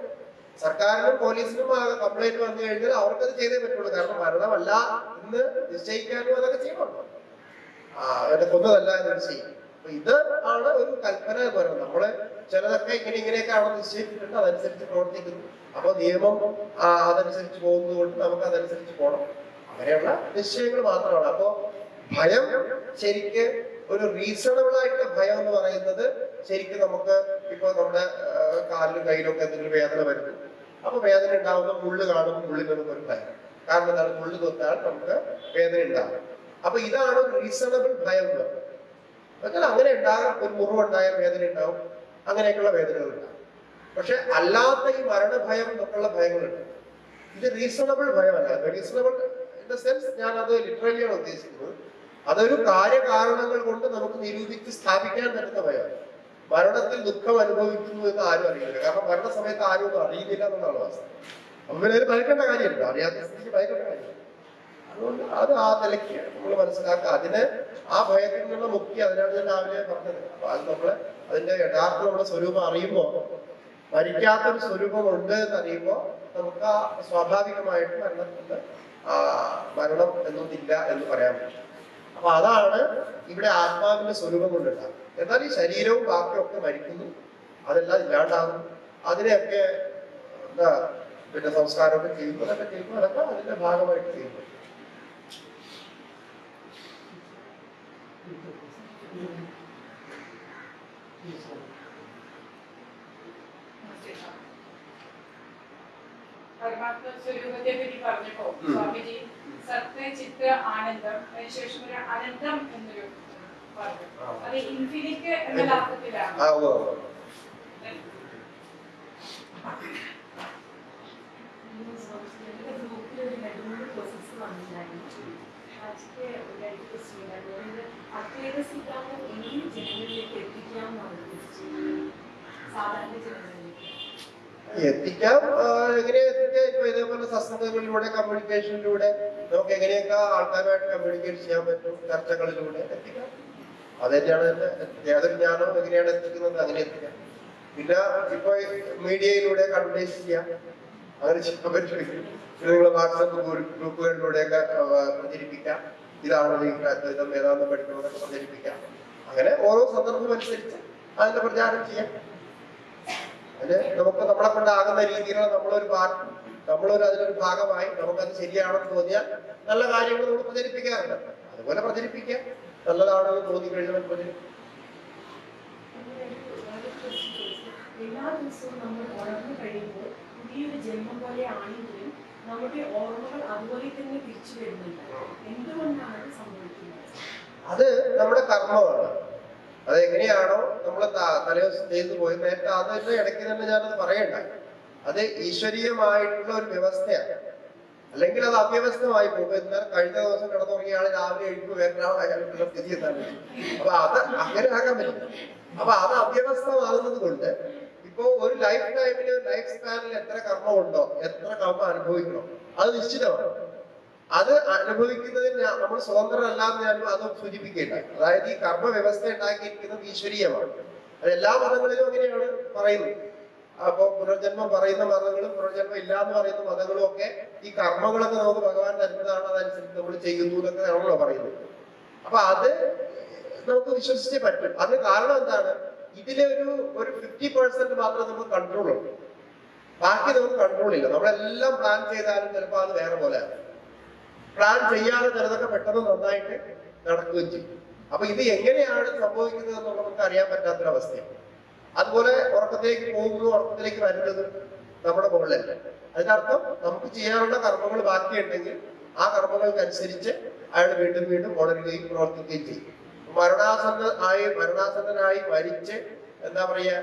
സർക്കാരിനും പോലീസിനും കംപ്ലൈന്റ് വന്നു കഴിഞ്ഞാൽ അവർക്കത് ചെയ്തേ പറ്റുള്ളൂ. കാരണം മരണമല്ല എന്ന് നിശ്ചയിക്കാനും അതൊക്കെ ചെയ്യണമല്ലോ, അവരെ കൊന്നതല്ല എന്ന് നിശ്ചയിക്കും. അപ്പൊ ഇത് ആണ് ഒരു കൽപ്പന എന്ന് പറയുന്നത്. നമ്മള് ചിലതൊക്കെ ഇങ്ങനെയൊക്കെ ആണെന്ന് നിശ്ചയിച്ചിട്ടുണ്ട്, അതനുസരിച്ച് പ്രവർത്തിക്കുന്നു. അപ്പൊ നിയമം അതനുസരിച്ച് പോകുന്നത് കൊണ്ട് നമുക്ക് അതനുസരിച്ച് പോകണം. അങ്ങനെയുള്ള നിശ്ചയങ്ങൾ മാത്രമാണ്. അപ്പോ ഭയം ശരിക്ക് ഒരു റീസണബിൾ ആയിട്ടുള്ള ഭയം എന്ന് പറയുന്നത് ശരിക്കും നമുക്ക് ഇപ്പൊ നമ്മുടെ കാലിലും കയ്യിലൊക്കെ എന്തെങ്കിലും വേദന വരുന്നു. അപ്പൊ വേദന ഉണ്ടാവുമ്പോൾ മുള്ളു കാണുമ്പോൾ മുള്ളിൽ നമുക്കൊരു ഭയം. കാരണം എന്താണ്? മുള്ളു തൊട്ടാൽ നമുക്ക് വേദന ഉണ്ടാകും. അപ്പൊ ഇതാണ് ഒരു റീസണബിൾ ഭയം എന്ന് പറയുന്നത്. എന്നാൽ അങ്ങനെ ഉണ്ടാകും, ഒരു മുറിവുണ്ടായ വേദന ഉണ്ടാവും, അങ്ങനെയൊക്കെയുള്ള വേദനകൾ ഉണ്ടാകും. പക്ഷെ അല്ലാത്ത ഈ മരണഭയം എന്നൊക്കെയുള്ള ഭയങ്ങളുണ്ട്. ഇത് റീസണബിൾ ഭയമല്ല. റീസണബിൾ ഇൻ ദ സെൻസ് ഞാൻ അത് ലിറ്ററലിയാണ് ഉദ്ദേശിക്കുന്നത്. അതൊരു കാര്യകാരണങ്ങൾ കൊണ്ട് നമുക്ക് നിരൂപിച്ച് സ്ഥാപിക്കാൻ പറ്റുന്ന ഭയമാണ്. മരണത്തിൽ ദുഃഖം അനുഭവിക്കുന്നു എന്ന് ആരും അറിയില്ല. കാരണം മരണ സമയത്ത് ആരും ഒന്നും അറിയുന്നില്ല എന്നുള്ളതാണ് വാസ്തവം. അപ്പൊ പിന്നെ അത് ഭയക്കേണ്ട കാര്യമില്ല, അറിയാത്ത സ്ഥിതിക്ക് ഭയക്കേണ്ട കാര്യമില്ല. അതുകൊണ്ട് അത് ആ നിലയ്ക്ക് നമ്മൾ മനസ്സിലാക്കുക. അതിന് ആ ഭയത്തിൽ നിന്നുള്ള മുക്തി, അതിനാണ് ഞാൻ രാവിലെ പറഞ്ഞത്. അപ്പൊ അത് നമ്മള് അതിന്റെ യഥാർത്ഥ നമ്മുടെ സ്വരൂപം അറിയുമ്പോൾ, മരിക്കാത്തൊരു സ്വരൂപം ഉണ്ട് എന്ന് അറിയുമ്പോൾ നമുക്ക് ആ സ്വാഭാവികമായിട്ട് മരണം എന്നൊന്നില്ല എന്ന് പറയാൻ പറ്റും. അപ്പൊ അതാണ് ഇവിടെ ആത്മാവിന്റെ സ്വരൂപം കൊണ്ടുണ്ടാകും. എന്നാൽ ഈ ശരീരവും ബാക്കിയൊക്കെ മരിക്കുന്നു, അതെല്ലാം ഇല്ലാണ്ടാകും. അതിനെയൊക്കെ എന്താ പിന്നെ സംസ്കാരമൊക്കെ ചെയ്യുന്നു, അതൊക്കെ ചെയ്യുന്നു, അതൊക്കെ അതിന്റെ ഭാഗമായിട്ട് ചെയ്യുന്നു. പരമാത്മ സ്വരൂപത്തെ പറ്റി പറഞ്ഞപ്പോ സ്വാമിജി സത്യ ചിത്ര ആനന്ദം, അതിനുശേഷം ഒരു അനന്തം എന്നൊരു പറഞ്ഞു. അത് ഇൻഫിനിറ്റ് എന്ന അർത്ഥത്തിലാണ്. എത്തിക്കാം. എങ്ങനെയാ എത്തിക്കാം? ഇപ്പൊ ഇതേപോലെ സത്സംഗങ്ങളിലൂടെ, കമ്മ്യൂണിക്കേഷനിലൂടെ നമുക്ക് എങ്ങനെയൊക്കെ ആൾക്കാരുമായിട്ട് കമ്മ്യൂണിക്കേറ്റ് ചെയ്യാൻ പറ്റും, ചർച്ചകളിലൂടെ എത്തിക്കാം. അത് തന്നെയാണ് ഏതൊരു ജ്ഞാനവും എങ്ങനെയാണ് എത്തിക്കുന്നത്, അങ്ങനെ എത്തിക്കാം. പിന്നെ ഇപ്പൊ മീഡിയയിലൂടെ അഡ്വർടൈസ് ചെയ്യാം, അങ്ങനെ ചെയ്യാൻ പറ്റും. പിന്നെ നിങ്ങൾ വാട്സപ്പ് ഗ്രൂപ്പുകളിലൂടെയൊക്കെ പ്രചരിപ്പിക്കാം, ഇതാണ് അദ്വൈതം വേദാന്തം പഠിക്കണമെന്നൊക്കെ പ്രചരിപ്പിക്കാം. അങ്ങനെ ഓരോ സന്ദർഭം അനുസരിച്ച് അതിന്റെ പ്രചാരം ചെയ്യാം. അതിന് നമുക്ക് നമ്മളെ കൊണ്ടാകുന്ന രീതിയിലുള്ള നമ്മളൊരു അതിലൊരു ഭാഗമായി നമുക്കത് ശരിയാണെന്ന് തോന്നിയാൽ നല്ല കാര്യങ്ങൾ നമ്മൾ പ്രചരിപ്പിക്കാറുണ്ട്. അതുപോലെ പ്രചരിപ്പിക്കാം, നല്ലതാണെന്ന് തോന്നിക്കഴിഞ്ഞാൽ പ്രചരിപ്പിക്കാം. എല്ലാ ദിവസവും നമ്മൾ ഉണർന്നു കഴിയുമ്പോൾ പുതിയൊരു ജന്മം പോലെ ആണെങ്കിലും നമ്മുടെ ഓർമ്മകൾ അതുപോലെ തന്നെ തിരിച്ചു വരുന്നുണ്ട്. എന്തുകൊണ്ടാണ് അത് സംഭവിക്കുന്നത്? അത് നമ്മുടെ കർമ്മമാണ്. അത് എങ്ങനെയാണോ നമ്മൾ തലേദിവസം ചെയ്തു പോയി, നേരത്തെ അതിന്റെ ഇടയ്ക്ക് തന്നെ ഞാനത് പറയണ്ട, അത് ഈശ്വരീയമായിട്ടുള്ള ഒരു വ്യവസ്ഥയാണ്. അല്ലെങ്കിൽ അത് അവ്യവസ്ഥമായി പോകും. എന്നാൽ കഴിഞ്ഞ ദിവസം കിടന്നുറങ്ങിയ ആൾ രാവിലെ എഴുപ്പ് വേറൊരാളായാലുള്ള സ്ഥിതി എന്താണ്? അപ്പൊ അത് അങ്ങനെ ആകാൻ പറ്റില്ല. അപ്പൊ അത് അവ്യവസ്ഥമാകുന്നത് കൊണ്ട് ഇപ്പോ ഒരു ലൈഫ് ടൈമില് ലൈഫ് സ്പാനിൽ എത്ര കർമ്മമുണ്ടോ, എത്ര കർമ്മം അനുഭവിക്കണോ, അത് നിശ്ചിതമാണ്. അത് അനുഭവിക്കുന്നതിന് നമ്മൾ സ്വതന്ത്രരല്ലാന്ന് ഞാൻ അത് സൂചിപ്പിക്കേണ്ട. അതായത് ഈ കർമ്മ വ്യവസ്ഥ ഉണ്ടാക്കിയിരിക്കുന്നത് ഈശ്വരീയമാണ്. അത് എല്ലാ മതങ്ങളിലും അങ്ങനെയാണ് പറയുന്നത്. അപ്പൊ പുനർജന്മം പറയുന്ന മതങ്ങളും പുനർജന്മം ഇല്ല എന്ന് പറയുന്ന മതങ്ങളും ഒക്കെ ഈ കർമ്മങ്ങളൊക്കെ നമുക്ക് ഭഗവാൻ തരുന്നതാണ്, അതനുസരിച്ച് നമ്മൾ ചെയ്യുന്നു എന്നൊക്കെ ആണല്ലോ പറയുന്നത്. അപ്പൊ അത് നമുക്ക് വിശ്വസിച്ചേ പറ്റും. അതിന് കാരണം എന്താണ്? ഇതിലെ ഒരു 50% മാത്രമേ നമുക്ക് കൺട്രോൾ ഉള്ളൂ, ബാക്കി നമുക്ക് കൺട്രോൾ ഇല്ല. നമ്മളെല്ലാം പ്ലാൻ ചെയ്താലും ചിലപ്പോൾ അത് വേറെ പോലെ പ്ലാൻ ചെയ്യാതെ ചിലതൊക്കെ പെട്ടെന്ന് നന്നായിട്ട് നടക്കുകയും ചെയ്യും. അപ്പൊ ഇത് എങ്ങനെയാണ് സംഭവിക്കുന്നത് എന്നുള്ളത് നമുക്ക് അറിയാൻ പറ്റാത്തൊരവസ്ഥയാണ്. അതുപോലെ ഉറക്കത്തിലേക്ക് പോകുന്നു, ഉറക്കത്തിലേക്ക് വരുന്നത് നമ്മുടെ മുകളിലല്ല. അതിനർത്ഥം നമുക്ക് ചെയ്യാനുള്ള കർമ്മങ്ങൾ ബാക്കിയുണ്ടെങ്കിൽ ആ കർമ്മങ്ങൾക്കനുസരിച്ച് അയാൾ വീണ്ടും വീണ്ടും ഉണരുകയും പ്രവർത്തിക്കുകയും ചെയ്യും. മരണാസന്നനായി മരിച്ച് എന്താ പറയാ,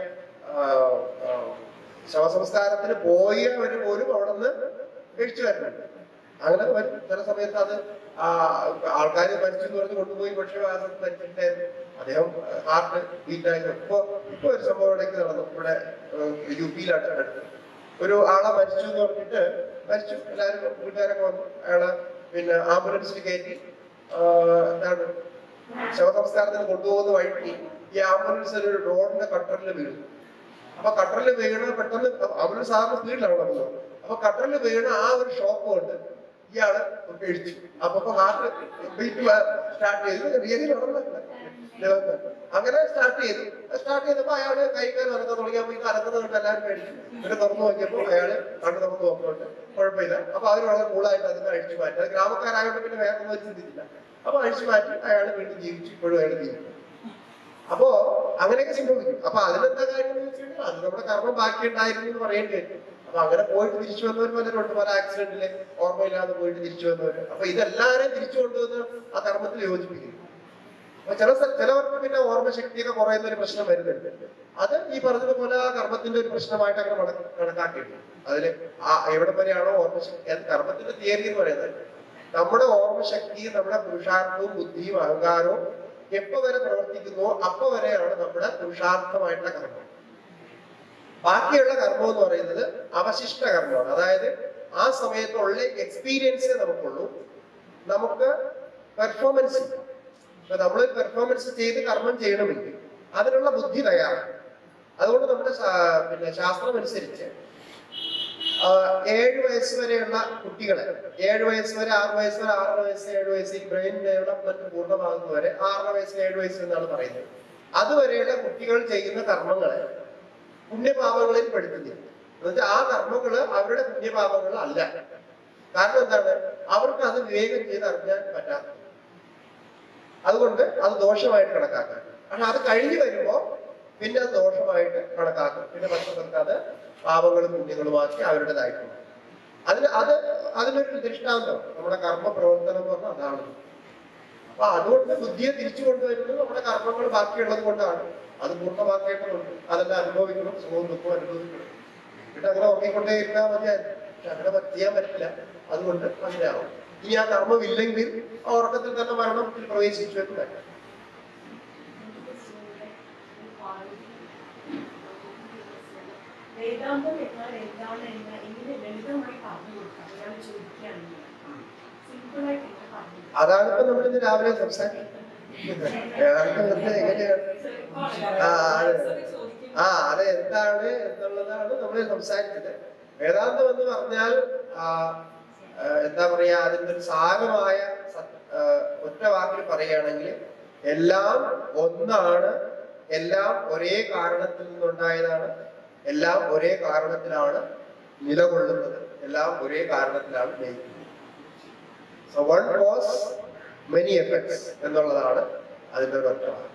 ശവസംസ്കാരത്തിന് പോയവര് പോലും അവിടെ നിന്ന് കഴിച്ചു വരുന്നുണ്ട്. അങ്ങനെ വരും. ചില സമയത്ത് അത് ആൾക്കാർ മരിച്ചു എന്ന് പറഞ്ഞ് കൊണ്ടുപോയി, പക്ഷേ മരിച്ചിട്ടായിരുന്നു, അദ്ദേഹം ഹാർട്ട് ബീറ്റായിരുന്നു. ഇപ്പൊ ഒരു സംഭവം ഇടയ്ക്ക് നടന്നു ഇവിടെ UP-യിലാണ് അടുത്ത്. ഒരു ആളെ മരിച്ചു എന്ന് പറഞ്ഞിട്ട് മരിച്ചു, എല്ലാവരും വീട്ടുകാരൊക്കെ വന്നു. അയാളെ പിന്നെ ആംബുലൻസിൽ കയറ്റി എന്താണ് ശവസംസ്കാരത്തിന് കൊണ്ടുപോകുന്ന വഴിക്ക് ഈ ആംബുലൻസ് ഒരു റോഡിന്റെ കട്ടറിൽ വീണു. അപ്പൊ കട്ടറിൽ വീണ് പെട്ടെന്ന് ആംബുലൻസ് സാധാരണ സ്പീഡിലാണ് നടന്നത്. അപ്പൊ കട്ടറിൽ വീണ് ആ ഒരു ഷോക്ക് കൊണ്ട് ഇയാള് കഴിച്ചു. അപ്പൊ ഹാർട്ട് ബീറ്റ് സ്റ്റാർട്ട് ചെയ്തു. റിയലി നടന്നില്ല. അങ്ങനെ സ്റ്റാർട്ട് ചെയ്തപ്പോ അയാള് കൈകാലം അനക്കാൻ തുടങ്ങിയപ്പോ ഈ അനക്കുന്നത് കൊണ്ട് എല്ലാവരും കഴിച്ചു. പിന്നെ തുറന്നു നോക്കിയപ്പോ അയാള് കണ്ണു തുറന്നു നോക്കുന്നുണ്ട്, കുഴപ്പമില്ല. അപ്പൊ അവർ വളരെ കൂളായിട്ട് അതിനെ അഴിച്ചു മാറ്റി. അത് ഗ്രാമക്കാരായതുകൊണ്ട് പിന്നെ വേറെ ഒന്നും ചിന്തിച്ചില്ല. അപ്പൊ അഴിച്ചു മാറ്റി അയാൾ വീണ്ടും ജീവിച്ചു. ഇപ്പോഴും അയാൾ ജീവിക്കും. അപ്പോ അങ്ങനെയൊക്കെ സംഭവിക്കും. അപ്പൊ അതിനെന്താ കാര്യം എന്ന് വെച്ചാൽ അത് നമ്മുടെ കർമ്മം ബാക്കിയുണ്ടായിരുന്നു എന്ന് പറയേണ്ടി വരും. അപ്പൊ അങ്ങനെ പോയിട്ട് തിരിച്ചു വന്നവർ പലരുണ്ട്. പല ആക്സിഡന്റില് ഓർമ്മയില്ലാതെ പോയിട്ട് തിരിച്ചു വന്നവര്. അപ്പൊ ഇതെല്ലാവരെയും തിരിച്ചു കൊണ്ടുവന്ന് ആ കർമ്മത്തിൽ യോജിപ്പിക്കുന്നു. അപ്പൊ ചിലവർക്ക് പിന്നെ ഓർമ്മശക്തിയൊക്കെ കുറയുന്ന ഒരു പ്രശ്നം വരുന്നുണ്ട്. അത് ഈ പറഞ്ഞതുപോലെ ആ കർമ്മത്തിന്റെ ഒരു പ്രശ്നമായിട്ട് അങ്ങനെ കണക്കാക്കിയിട്ടുണ്ട്. അതില് എവിടെ വരെയാണോ ഓർമ്മശക്തി, അത് കർമ്മത്തിന്റെ തിയറി എന്ന് പറയുന്നത് നമ്മുടെ ഓർമ്മശക്തിയും നമ്മുടെ പുരുഷാർത്ഥവും ബുദ്ധിയും അഹങ്കാരവും എപ്പോ വരെ പ്രവർത്തിക്കുന്നുവോ അപ്പൊ വരെയാണ് നമ്മുടെ പുരുഷാർത്ഥമായിട്ടുള്ള കർമ്മം. ബാക്കിയുള്ള കർമ്മം എന്ന് പറയുന്നത് അവശിഷ്ട കർമ്മമാണ്. അതായത് ആ സമയത്തുള്ള എക്സ്പീരിയൻസേ നമുക്കുള്ളൂ, നമുക്ക് പെർഫോമൻസ്. ഇപ്പൊ നമ്മളൊരു പെർഫോമൻസ് ചെയ്ത് കർമ്മം ചെയ്യണമെങ്കിൽ അതിനുള്ള ബുദ്ധി തയ്യാറാണ്. അതുകൊണ്ട് നമ്മുടെ പിന്നെ ശാസ്ത്രം അനുസരിച്ച് 7 വയസ്സ് വരെയുള്ള കുട്ടികളെ, 7 വയസ്സ് വരെ, 6 വയസ്സ് വരെ, 6 വയസ്സ് 7 വയസ്സ് ഈ ബ്രെയിൻ ഡെവലപ്മെന്റ് പൂർണ്ണമാകുന്നവരെ 6 വയസ്സ് 7 വയസ്സ് എന്നാണ് പറയുന്നത്. അതുവരെയുള്ള കുട്ടികൾ ചെയ്യുന്ന കർമ്മങ്ങളെ പുണ്യപാപങ്ങളിൽ പെടുത്തുന്നില്ല. എന്നുവെച്ചാൽ ആ കർമ്മങ്ങള് അവരുടെ പുണ്യപാപങ്ങൾ അല്ല. കാരണം എന്താണ്? അവർക്ക് അത് വിവേകം ചെയ്ത് അറിഞ്ഞാൻ പറ്റാത്ത, അതുകൊണ്ട് അത് ദോഷമായിട്ട് കണക്കാക്കാം. പക്ഷെ അത് കഴിഞ്ഞു വരുമ്പോ പിന്നെ അത് ദോഷമായിട്ട് കണക്കാക്കും. പിന്നെ മറ്റുള്ളവർക്ക് അത് പാപങ്ങളും പുണ്യങ്ങളുമാക്കി അവരുടേതായിട്ടുണ്ട്. അതിനൊരു ദൃഷ്ടാന്തം നമ്മുടെ കർമ്മ പ്രവർത്തനം എന്ന് പറഞ്ഞാൽ അതാണ്. അപ്പൊ അതുകൊണ്ട് ബുദ്ധിയെ തിരിച്ചു കൊണ്ടുവരുന്നത് നമ്മുടെ കർമ്മങ്ങൾ ബാക്കിയുള്ളത് കൊണ്ടാണ്. അത് പൂർണ്ണമാക്കേണ്ടതുണ്ട്. അതെല്ലാം അനുഭവിക്കണം, സുഖവും ദുഃഖവും അനുഭവിക്കണം. എന്നിട്ട് അങ്ങനെ ഉറങ്ങിക്കൊണ്ടേ ഇരുന്നാൽ മതിയായിരുന്നു. പക്ഷെ അങ്ങനെ ചെയ്യാൻ പറ്റില്ല. അതുകൊണ്ട് അങ്ങനെയാവും. ഇനി ആ കർമ്മം ഇല്ലെങ്കിൽ ആ ഉറക്കത്തിൽ തന്നെ മരണത്തിൽ പ്രവേശിച്ചു എന്ന് വരാം. വേദാന്തം എന്നാൽ എന്താണ് എന്ന് എങ്ങനെ ലളിതമായി പറഞ്ഞു കൊടുക്കാം ഒരാൾ ചോദിക്കുകയാണെങ്കിൽ സിമ്പിളായിട്ട് എങ്ങനെ പറഞ്ഞു? അതാണ് ഇപ്പൊ നമ്മളിന്ന് രാവിലെ സംസാരിക്കുന്നത്. എങ്ങനെയാണ് അത് എന്താണ് എന്നുള്ളതാണ് നമ്മൾ സംസാരിച്ചത്. വേദാന്തം എന്ന് പറഞ്ഞാൽ എന്താ പറയാ, അതിന്റെ ഒരു സാരമായ ഒറ്റ വാക്കിൽ പറയുകയാണെങ്കിൽ എല്ലാം ഒന്നാണ്, എല്ലാം ഒരേ കാരണത്തിൽ നിന്നുണ്ടായതാണ്, എല്ലാം ഒരേ കാരണത്തിലാണ് നിലകൊള്ളുന്നത്, എല്ലാം ഒരേ കാരണത്തിലാണ് ലയിക്കുന്നത്. So one cause, many effects എന്നുള്ളതാണ് അതിന്റെ ഒരു ഒറ്റ വാക്ക്.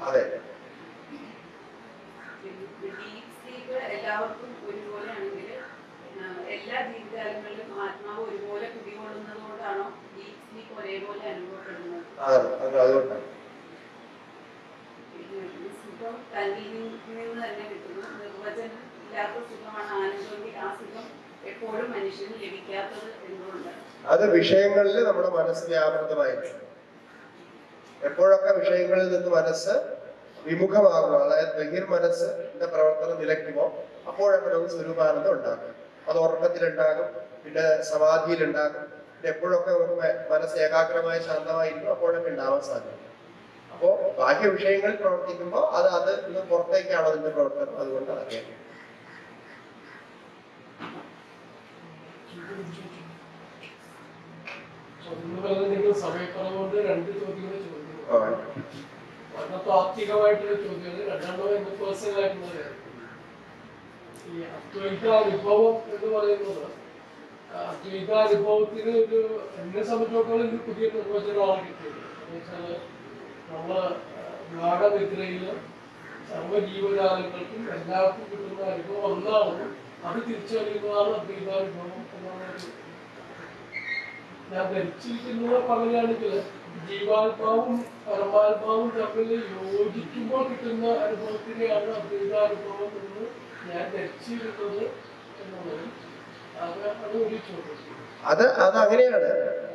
അതെ, എല്ലാവർക്കും ഒരുപോലെ ആണെങ്കിൽ എല്ലാ ജീവിതകാലങ്ങളിലും ആത്മാവ് ഒരുപോലെ കുടികൊള്ളുന്നത് കൊണ്ടാണോ ഡീപ് സ്ലീപ്പ് ഒരേപോലെ അനുഭവപ്പെടുന്നത്? അതുകൊണ്ടാണ് സുഖം തന്നിൽ നിന്ന് തന്നെ കിട്ടുന്നു. നിർവചനം ഇല്ലാത്ത സുഖമാണ് ആനന്ദമെങ്കിൽ ആ സുഖം എപ്പോഴും മനുഷ്യന് ലഭിക്കാത്തത് എന്തുകൊണ്ടാണ്? അത് വിഷയങ്ങളിൽ നമ്മുടെ മനസ്സ് വ്യാപൃതമായിരിക്കും. എപ്പോഴൊക്കെ വിഷയങ്ങളിൽ നിന്ന് മനസ്സ് വിമുഖമാകുമോ, അതായത് ബഹിർ മനസ്സിന്റെ പ്രവർത്തനം നിലയ്ക്കുമോ, അപ്പോഴൊക്കെ നമുക്ക് സ്വരൂപാനന്ദം ഉണ്ടാകും. അത് ഉറക്കത്തിലുണ്ടാകും, പിന്നെ സമാധിയിലുണ്ടാകും, പിന്നെ എപ്പോഴൊക്കെ നമുക്ക് മനസ്സ് ഏകാഗ്രമായി ശാന്തമായിരിക്കും അപ്പോഴൊക്കെ ഉണ്ടാവാൻ സാധിക്കും. അപ്പോ ബാഹ്യ വിഷയങ്ങളിൽ പ്രവർത്തിക്കുമ്പോൾ അത് ഇന്ന് പുറത്തേക്കാണ് അതിന്റെ പ്രവർത്തനം. അതുകൊണ്ട് അറിയാം. സമയക്കുറവുകൊണ്ട് 2 ചോദ്യങ്ങൾ ചോദിക്കുന്നു. വളരെ താത്വികമായിട്ടുള്ള ചോദ്യങ്ങൾ, രണ്ടെണ്ണം പേഴ്സണൽ ആയിട്ടുള്ള കാര്യം. ഈ അദ്വൈതാനുഭവം എന്ന് പറയുന്നത്, അദ്വൈതാനുഭവത്തിന് എന്നെ സംബന്ധിച്ചിടത്തോളം ഇത് പുതിയ നിർവചനമാണ് കിട്ടിയത്. എന്ന് വെച്ചാൽ നമ്മള് ഗാഠനിദ്രയില് സർവ്വജീവജാലങ്ങൾക്കും എല്ലാവർക്കും കിട്ടുന്ന അനുഭവം ഒന്നാണെന്നും അത് തിരിച്ചറിയുന്നതാണ് അദ്വൈതാനുഭവം എന്നുള്ളത്. ഞാൻ ധരിച്ചിരിക്കുന്നത് പറയുകയാണെങ്കിൽ ജീവാത്മാവും പരമാത്മാവും തമ്മിൽ യോജിക്കുമ്പോൾ കിട്ടുന്ന അനുഭവത്തിനെയാണ് അദ്വൈതാനുഭവം എന്ന് ഞാൻ ധരിച്ചിരുന്നത് എന്നുള്ളത്. അത് ഒരു ചോദ്യം. അത് അങ്ങനെയാണ്.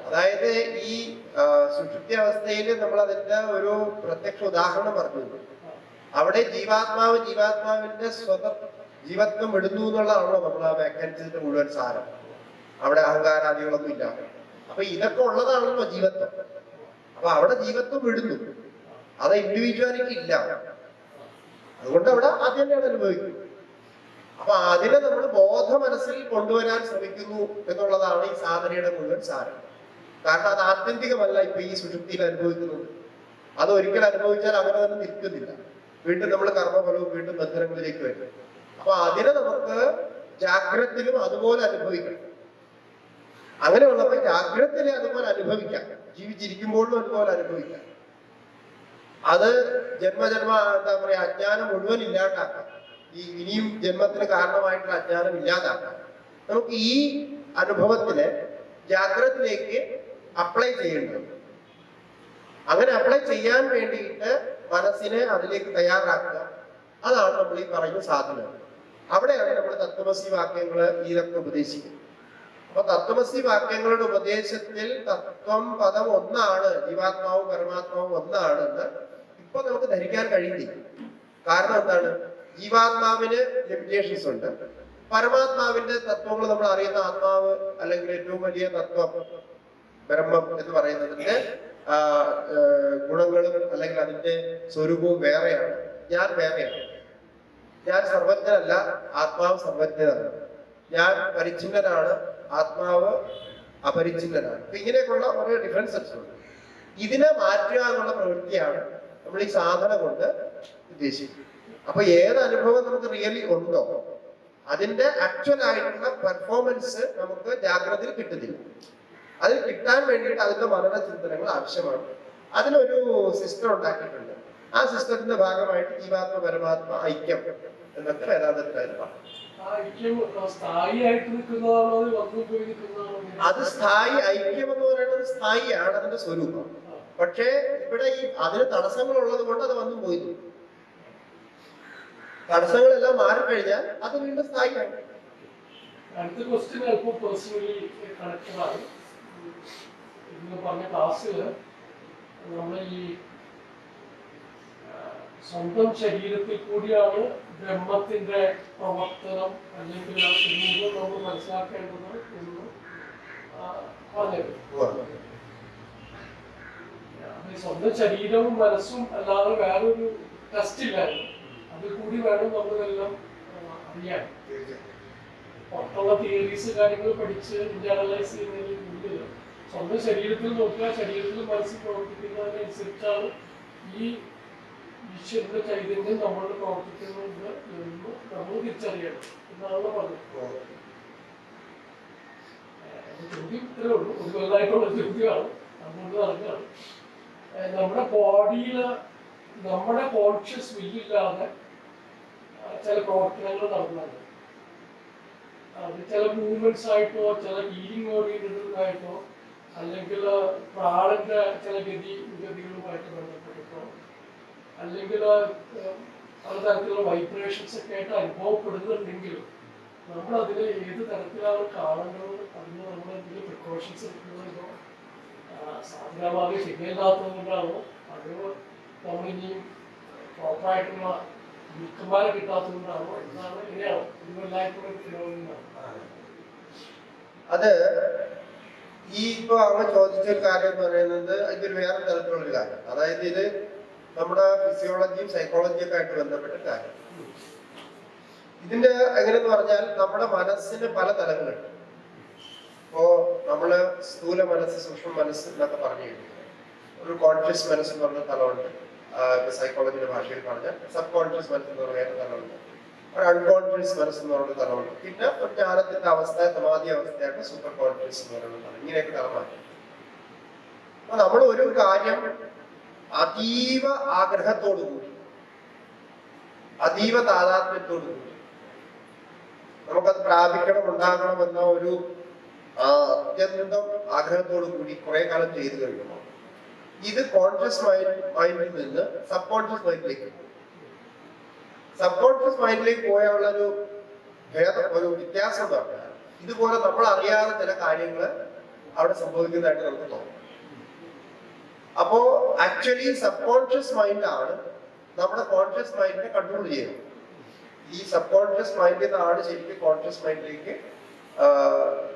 അതായത് ഈ സുഷുപ്തി അവസ്ഥയിൽ നമ്മൾ അതിന്റെ ഒരു പ്രത്യക്ഷ ഉദാഹരണം പറഞ്ഞു. അവിടെ ജീവാത്മാവിന്റെ ജീവത്വം വിടുന്നു എന്നുള്ളതാണല്ലോ നമ്മൾ ആ വ്യാഖ്യാനിച്ചതിന്റെ മുഴുവൻ സാരം. അവിടെ അഹങ്കാരാദികളൊന്നും ഇല്ല. അപ്പൊ ഇതൊക്കെ ഉള്ളതാണല്ലോ ജീവത്വം. അപ്പൊ അവിടെ ജീവത്വം വിടുന്നു, അത് ഇൻഡിവിജ്വാലിറ്റി ഇല്ല. അതുകൊണ്ട് അവിടെ ആദ്യം തന്നെയാണ് അനുഭവിക്കുന്നത്. അപ്പൊ അതിനെ നമ്മൾ ബോധ മനസ്സിൽ കൊണ്ടുവരാൻ ശ്രമിക്കുന്നു എന്നുള്ളതാണ് ഈ സാധനയുടെ മുഴുവൻ സാരം. കാരണം അത് ആത്യന്തികമല്ല. ഇപ്പൊ ഈ സുഷുപ്തിയിൽ അനുഭവിക്കുന്നത് അത് ഒരിക്കൽ അനുഭവിച്ചാൽ അങ്ങനെ തന്നെ നിൽക്കുന്നില്ല. വീണ്ടും നമ്മൾ കർമ്മഫലവും വീണ്ടും ബന്ധനങ്ങളിലേക്ക് വരും. അപ്പൊ അതിനെ നമുക്ക് ജാഗ്രതയിലും അതുപോലെ അനുഭവിക്കണം. അങ്ങനെയുള്ളപ്പോ ജാഗ്രതയിലെ അതുപോലെ അനുഭവിക്കാം, ജീവിച്ചിരിക്കുമ്പോഴും അതുപോലെ അനുഭവിക്കാം. അത് ജന്മജന്മ എന്താ പറയാ അജ്ഞാനം മുഴുവൻ ഇല്ലാണ്ടാക്കാം. ഈ ഇനിയും ജന്മത്തിന് കാരണമായിട്ടുള്ള അജ്ഞാനം ഇല്ലാതാക്കാം. നമുക്ക് ഈ അനുഭവത്തിനെ ജാഗ്രതയിലേക്ക് അപ്ലൈ ചെയ്യേണ്ടതുണ്ട്. അങ്ങനെ അപ്ലൈ ചെയ്യാൻ വേണ്ടിയിട്ട് മനസ്സിനെ അതിലേക്ക് തയ്യാറാക്കുക. അതാണ് നമ്മൾ ഈ പറയുന്ന സാധനം. അവിടെയാണ് നമ്മൾ തത്വമസി വാക്യങ്ങൾ ഇതൊക്കെ ഉപദേശിക്കുന്നത്. അപ്പൊ തത്വമസി വാക്യങ്ങളുടെ ഉപദേശത്തിൽ തത്വം പദം ഒന്നാണ്, ജീവാത്മാവും പരമാത്മാവും ഒന്നാണ് എന്ന് ഇപ്പൊ നമുക്ക് ധരിക്കാൻ കഴിയുന്നില്ല. കാരണം എന്താണ്? ജീവാത്മാവിന് ലിമിറ്റേഷൻസ് ഉണ്ട്. പരമാത്മാവിന്റെ തത്വങ്ങൾ നമ്മൾ അറിയുന്ന ആത്മാവ് അല്ലെങ്കിൽ ഏറ്റവും വലിയ തത്വം ബ്രഹ്മം എന്ന് പറയുന്നതിന്റെ ഗുണങ്ങളും അല്ലെങ്കിൽ അതിന്റെ സ്വരൂപവും വേറെയാണ്. ഞാൻ വേറെയാണ്. ഞാൻ സർവജ്ഞനല്ല, ആത്മാവ് സർവജ്ഞനാണ്. ഞാൻ പരിച്ഛിന്നനാണ്, ആത്മാവ് അപരിച്ഛിന്നനാണ്. അപ്പൊ ഇങ്ങനെയൊക്കെയുള്ള കുറെ ഡിഫറൻസസ് ഉണ്ട്. ഇതിനെ മാറ്റുക എന്നുള്ള പ്രവൃത്തിയാണ് നമ്മൾ ഈ സാധന കൊണ്ട് ഉദ്ദേശിക്കുന്നത്. അപ്പൊ ഏത് അനുഭവം നമുക്ക് റിയലി ഉണ്ടോ അതിന്റെ ആക്ച്വൽ ആയിട്ടുള്ള പെർഫോമൻസ് നമുക്ക് ജാഗ്രതയിൽ കിട്ടുന്നില്ല. അതിൽ കിട്ടാൻ വേണ്ടിയിട്ട് അതിന്റെ മനന ചിന്തനങ്ങൾ ആവശ്യമാണ്. അതിനൊരു സിസ്റ്റം ഉണ്ടാക്കിയിട്ടുണ്ട്. ആ സിസ്റ്റത്തിന്റെ ഭാഗമായിട്ട് ജീവാത്മ പരമാത്മ ഐക്യം എന്നൊക്കെ വേദാന്തത്തിൽ പറഞ്ഞു. അത് സ്ഥായി ഐക്യം എന്ന് പറയുന്നത് സ്ഥായിയാണ് അതിന്റെ സ്വരൂപം. പക്ഷേ ഇവിടെ ഈ അതിന് തടസ്സങ്ങൾ ഉള്ളത് കൊണ്ട് അത് വന്നു പോയി. തടസ്സങ്ങളെല്ലാം മാറിക്കഴിഞ്ഞാൽ അത് വീണ്ടും സ്ഥായിയാണ്. അടുത്ത ക്വസ്റ്റ്യൻ അല്പം പേഴ്സണലി കണക്റ്റഡാണ്. ഇന്ന് പറഞ്ഞ ക്ലാസ്സിൽ നമ്മൾ ഈ സ്വന്തം ശരീരത്തിൽ കൂടിയാണ് ബ്രഹ്മത്തിന്റെ പ്രവർത്തനം അല്ലെങ്കിൽ ആ സ്വരൂപം നമ്മൾ മനസ്സിലാക്കേണ്ടത് എന്ന് പറഞ്ഞത്. സ്വന്തം ശരീരവും മനസ്സും അല്ലാതെ വേറൊരു ടെസ്റ്റ് ഇല്ലായിരുന്നു. അതിൽ കൂടി വേണം നമ്മളെല്ലാം അറിയാൻ. പുറത്തുള്ള തിയറീസ് കാര്യങ്ങൾ പഠിച്ച് ഇന്റേണലൈസ് ചെയ്യുന്നതിൽ കൂടുതൽ സ്വന്തം ശരീരത്തിൽ നോക്കുക, ശരീരത്തിൽ മനസ്സിൽ പ്രവർത്തിക്കുന്നതിനനുസരിച്ചാണ് ഈ ഈശ്വരന്റെ ചൈതന്യം നമ്മളിൽ പ്രവർത്തിക്കുന്നുണ്ട് എന്ന് നമ്മൾ തിരിച്ചറിയണം എന്നാണ് പറഞ്ഞത്. ചോദ്യം ഇത്രേ ഉള്ളൂ, ഒരു വലുതായിട്ടുള്ള ചോദ്യമാണ്. അതുകൊണ്ട് നടക്കുകയാണ് നമ്മുടെ ബോഡിയിൽ നമ്മുടെ കോൺഷ്യസ് വില്ലില്ലാതെ ചില പ്രവർത്തനങ്ങൾ നടക്കുന്നുണ്ട്. അത് ചില മൂവ്മെന്റ്സ് ആയിട്ടോ ചില ഹീലിംഗ് ഓറിയന്റഡായിട്ടോ അല്ലെങ്കിൽ പ്രാണന്റെ ചില ഗതികളുമായിട്ട് ബന്ധപ്പെട്ടിട്ടോ അല്ലെങ്കിൽ പലതരത്തിലുള്ള വൈബ്രേഷൻസ് ഒക്കെ ആയിട്ട് അനുഭവപ്പെടുന്നുണ്ടെങ്കിലും നമ്മളതിൽ ഏത് തരത്തിലാണ് കാണേണ്ടത്, അതിന് നമ്മൾ എന്തെങ്കിലും പ്രിക്കോഷൻസ് എടുക്കുന്നതോ സാധാരണമായി ശരിയല്ലാത്തത് കൊണ്ടാണോ അത് നമ്മളിനിയും പ്രോപ്പറായിട്ടുള്ള മിക്കന്മാരെ കിട്ടാത്തത് കൊണ്ടാണോ എന്നാണ് ഇങ്ങനെയാണോ ഇതുമെല്ലായിട്ടുള്ള ഫിനോമിനലാണ്. അത് ഈ ഇപ്പൊ അങ്ങ് ചോദിച്ച ഒരു കാര്യം എന്ന് പറയുന്നത് ഇതൊരു വേറെ തരത്തിലുള്ളൊരു കാര്യം. അതായത് ഇത് നമ്മുടെ ഫിസിയോളജിയും സൈക്കോളജിയും ഒക്കെ ആയിട്ട് ബന്ധപ്പെട്ട കാര്യം. ഇതിന്റെ എങ്ങനെയെന്ന് പറഞ്ഞാൽ നമ്മുടെ മനസ്സിന് പല തലങ്ങളുണ്ട്. ഇപ്പോ നമ്മള് സ്ഥൂല മനസ്സ്, സൂക്ഷ്മ മനസ്സ് എന്നൊക്കെ പറഞ്ഞു കഴിഞ്ഞാൽ ഒരു കോൺഷ്യസ് മനസ്സ് എന്ന് പറഞ്ഞ തലമുണ്ട്. സൈക്കോളജിയുടെ ഭാഷയിൽ പറഞ്ഞാൽ സബ് കോൺഷ്യസ് മനസ്സ് എന്ന് പറയുന്ന തലമുണ്ട്. ഒരു അൺകോൺഷ്യസ് മനസ്സ് എന്ന് പറയുന്ന തലമുണ്ട്. പിന്നെ ഒരു ജ്ഞാനത്തിന്റെ അവസ്ഥ, സമാധി അവസ്ഥയായിട്ട് സൂപ്പർ കോൺഷ്യസ് എന്ന് പറയുന്ന തലം. ഇങ്ങനെയൊക്കെ തലമാണ്. അപ്പൊ നമ്മൾ ഒരു കാര്യം അതീവ ആഗ്രഹത്തോടു കൂടി, അതീവ താതാത്മ്യത്തോടു കൂടി നമുക്കത് പ്രാപിക്കണം, ഉണ്ടാകണം എന്ന ഒരു അത്യന്തം ആഗ്രഹത്തോടു കൂടി കുറെ കാലം ചെയ്തു കഴിയുമ്പോൾ ഇത് കോൺഷ്യസ് മൈൻഡിൽ നിന്ന് സബ് കോൺഷ്യസ് മൈൻഡിലേക്ക് പോകും. സബ് കോൺഷ്യസ് മൈൻഡിലേക്ക് പോയുള്ള ഒരു വ്യത്യാസം എന്ന് പറഞ്ഞാൽ ഇതുപോലെ നമ്മൾ അറിയാതെ ചില കാര്യങ്ങൾ അവിടെ സംഭവിക്കുന്നതായിട്ട് നമുക്ക് തോന്നും. അപ്പോ ആക്ച്വലി സബ് കോൺഷ്യസ് മൈൻഡാണ് നമ്മുടെ കോൺഷ്യസ് മൈൻഡിനെ കൺട്രോൾ ചെയ്യുന്നത്. ഈ സബ് കോൺഷ്യസ് മൈൻഡിൽ നിന്നാണ് ശരിക്കും കോൺഷ്യസ് മൈൻഡിലേക്ക്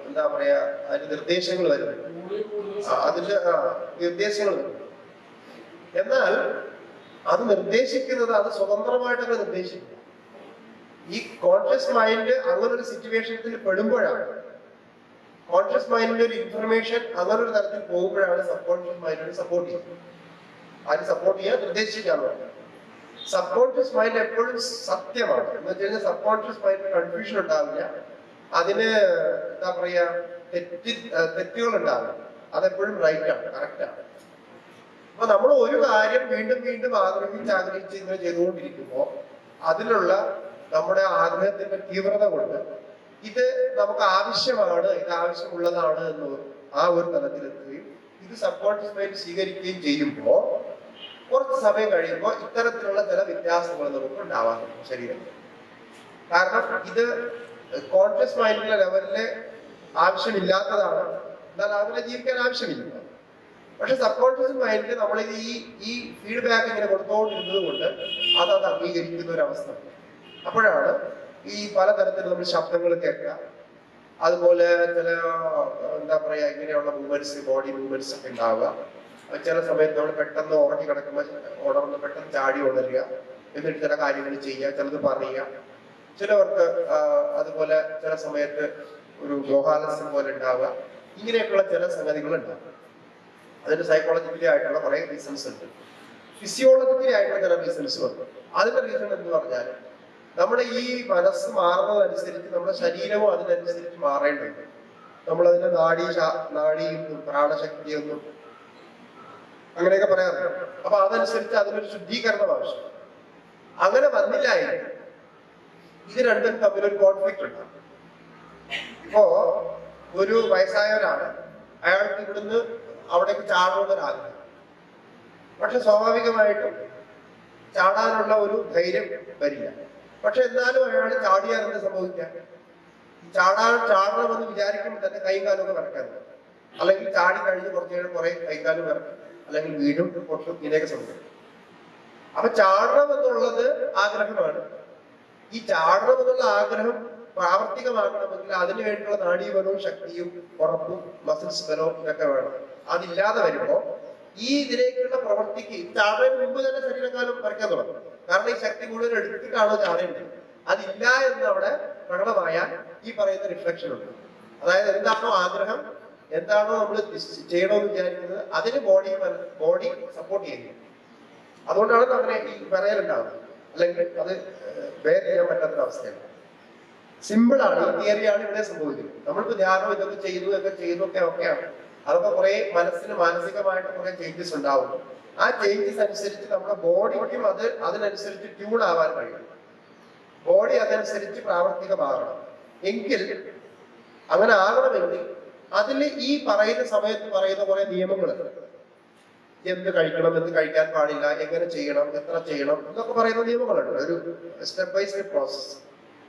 എന്താ പറയാ അതിന്റെ നിർദ്ദേശങ്ങൾ വരുന്നത്, അതിന്റെ നിർദ്ദേശങ്ങൾ വരുന്നത്. എന്നാൽ അത് നിർദ്ദേശിക്കുന്നത് അത് സ്വതന്ത്രമായിട്ടൊക്കെ നിർദ്ദേശിക്കും. ഈ കോൺഷ്യസ് മൈൻഡ് അങ്ങനെ ഒരു സിറ്റുവേഷനിൽ പെടുമ്പോഴാണ്, കോൺഷ്യസ് മൈൻഡിന്റെ ഒരു ഇൻഫർമേഷൻ അങ്ങനെ ഒരു തരത്തിൽ പോകുമ്പോഴാണ് സബ് കോൺഷ്യസ് മൈൻഡിനെ സപ്പോർട്ട് ചെയ്യുന്നത്. അതിന് സപ്പോർട്ട് ചെയ്യാൻ നിർദ്ദേശിക്കാന്ന് പറഞ്ഞത്. സബ് കോൺഷ്യസ് മൈൻഡ് എപ്പോഴും സത്യമാണ് എന്ന് വെച്ച് കഴിഞ്ഞാൽ സബ് കോൺഷ്യസ് മൈൻഡിന് കൺഫ്യൂഷൻ ഉണ്ടാവില്ല, അതിന് എന്താ പറയാ തെറ്റുകൾ ഉണ്ടാവില്ല, അതെപ്പോഴും റൈറ്റ് ആണ്, കറക്റ്റ് ആണ്. അപ്പൊ നമ്മൾ ഒരു കാര്യം വീണ്ടും വീണ്ടും ആഗ്രഹിച്ച് ഇങ്ങനെ ചെയ്തുകൊണ്ടിരിക്കുമ്പോൾ അതിലുള്ള നമ്മുടെ ആഗ്രഹത്തിന്റെ തീവ്രത കൊണ്ട് ഇത് നമുക്ക് ആവശ്യമാണ്, ഇത് ആവശ്യമുള്ളതാണ് എന്ന് ആ ഒരു തലത്തിലെത്തുകയും ഇത് സബ് കോൺഷ്യസ് മൈൻഡ് സ്വീകരിക്കുകയും ചെയ്യുമ്പോൾ കുറച്ച് സമയം കഴിയുമ്പോൾ ഇത്തരത്തിലുള്ള ചില വ്യത്യാസങ്ങൾ നമുക്ക് ഉണ്ടാവാറുണ്ട് ശരീരത്തിൽ. കാരണം ഇത് കോൺഷ്യസ് മൈൻഡിന്റെ ലെവലില് ആവശ്യമില്ലാത്തതാണ്, എന്നാൽ അങ്ങനെ ജീവിക്കാൻ ആവശ്യമില്ല. പക്ഷെ സബ് കോൺഷ്യസ് മൈൻഡിൽ നമ്മൾ ഈ ഫീഡ്ബാക്ക് ഇങ്ങനെ കൊടുത്തുകൊണ്ടിരുന്നത് കൊണ്ട് അത് അംഗീകരിക്കുന്ന ഒരു അവസ്ഥ. അപ്പോഴാണ് ഈ പലതരത്തിൽ നമ്മൾ ശബ്ദങ്ങൾ കേൾക്കുക, അതുപോലെ ചില എന്താ പറയാ ഇങ്ങനെയുള്ള മൂവ്മെന്റ്സ്, ബോഡി മൂവ്മെന്റ്സ് ഒക്കെ ഉണ്ടാവുക. ചില സമയത്ത് നമ്മൾ പെട്ടെന്ന് ഉറങ്ങി കിടക്കുമ്പോൾ ഉണർന്ന് പെട്ടെന്ന് ചാടി ഉണരുക, എന്നിട്ട് ചില കാര്യങ്ങൾ ചെയ്യുക, ചിലത് പറയുക. ചിലവർക്ക് അതുപോലെ ചില സമയത്ത് ഒരു ലോഹാലസ്യം പോലെ ഉണ്ടാവുക. ഇങ്ങനെയൊക്കെയുള്ള ചില സംഗതികൾ ഉണ്ടാവും. അതിന് സൈക്കോളജിക്കലി ആയിട്ടുള്ള കുറെ റീസൺസ് ഉണ്ട്, ഫിസിയോളജിക്കലി ആയിട്ടുള്ള ചില റീസൺസ് ഉണ്ട്. അതിന്റെ റീസൺ എന്ന് പറഞ്ഞാൽ നമ്മുടെ ഈ മനസ്സ് മാറുന്നതനുസരിച്ച് നമ്മുടെ ശരീരവും അതിനനുസരിച്ച് മാറേണ്ടതുണ്ട്. നമ്മളതിന്റെ നാഡിയൊന്നും പ്രാണശക്തിയൊന്നും അങ്ങനെയൊക്കെ പറയാറുണ്ട്. അപ്പൊ അതനുസരിച്ച് അതിനൊരു ശുദ്ധീകരണം ആവശ്യം. അങ്ങനെ വന്നില്ലായിരുന്നു ഇത് രണ്ടും തമ്മിലൊരു കോൺഫ്ലിക്റ്റ് ഉണ്ട്. ഇപ്പോ ഒരു വയസ്സായവരാണ്, അയാൾക്ക് ഇവിടുന്ന് അവിടേക്ക് ചാടണമെന്നൊരാഗ്രഹം. പക്ഷെ സ്വാഭാവികമായിട്ടും ചാടാനുള്ള ഒരു ധൈര്യം വരില്ല. പക്ഷെ എന്നാലും അയാൾ ചാടിയാൽ എന്ത് സംഭവിക്കാം? ചാടണമെന്ന് വിചാരിക്കുമ്പോൾ തന്നെ കൈകാലമൊക്കെ വരക്കാൻ, അല്ലെങ്കിൽ ചാടി കഴിഞ്ഞ് കുറച്ചു നേരം കുറെ കൈകാലം വരക്കും, അല്ലെങ്കിൽ വീണ്ടും പൊട്ടും, ഇങ്ങനെയൊക്കെ സംഭവിക്കും. അപ്പൊ ചാടണം എന്നുള്ളത് ആഗ്രഹമാണ്. ഈ ചാടണം എന്നുള്ള ആഗ്രഹം പ്രാവർത്തികമാക്കണമെങ്കിൽ അതിനു വേണ്ടിയുള്ള നാഡീബലവും ശക്തിയും ഉറപ്പും മസിൽസ് ബലവും ഇതൊക്കെ വേണം. അതില്ലാതെ വരുമ്പോ ഈ ഇതിലേക്കുള്ള പ്രവൃത്തിക്ക് ചാടുന്നതിന് മുമ്പ് തന്നെ ശരീരകാലം വരയ്ക്കാൻ തുടങ്ങും. കാരണം ഈ ശക്തി കൂടുതൽ എടുത്തിട്ടാണോ ചാടേണ്ടത്. അതില്ല എന്ന് അവിടെ പ്രകടമായാൽ ഈ പറയുന്ന റിഫ്ലക്ഷൻ ഉണ്ട്. അതായത് എന്താണോ ആഗ്രഹം, എന്താണോ നമ്മൾ ചെയ്യണമെന്ന് വിചാരിക്കുന്നത്, അതിന് ബോഡി സപ്പോർട്ട് ചെയ്യുന്നു. അതുകൊണ്ടാണ് അങ്ങനെ ഈ പറയലുണ്ടാവുന്നത്. അല്ലെങ്കിൽ അത് ബെയർ ചെയ്യാൻ പറ്റാത്തൊരവസ്ഥയാണ്. സിമ്പിളാണ്, ഈ തിയറിയാണ് ഇവിടെ സംഭവിക്കുന്നത്. നമ്മളിപ്പോ ധ്യാനം ഇതൊക്കെ ചെയ്തു ഒക്കെയാണ്. അതൊക്കെ കുറെ മനസ്സിന് മാനസികമായിട്ട് കുറെ ചേഞ്ചസ് ഉണ്ടാവുന്നു. ആ ചേഞ്ചസ് അനുസരിച്ച് നമ്മുടെ ബോഡിക്കും അതിനനുസരിച്ച് ട്യൂൺ ആവാൻ കഴിയും. ബോഡി അതനുസരിച്ച് പ്രാവർത്തികമാകണം. എങ്കിൽ അങ്ങനെ ആകണമെങ്കിൽ അതിൽ ഈ പറയുന്ന സമയത്ത് പറയുന്ന കുറെ നിയമങ്ങളുണ്ട്. എന്ത് കഴിക്കണം, എന്ത് കഴിക്കാൻ പാടില്ല, എങ്ങനെ ചെയ്യണം, എത്ര ചെയ്യണം എന്നൊക്കെ പറയുന്ന നിയമങ്ങളുണ്ട്. ഒരു സ്റ്റെപ്പ് ബൈ സ്റ്റെപ്പ് പ്രോസസ്.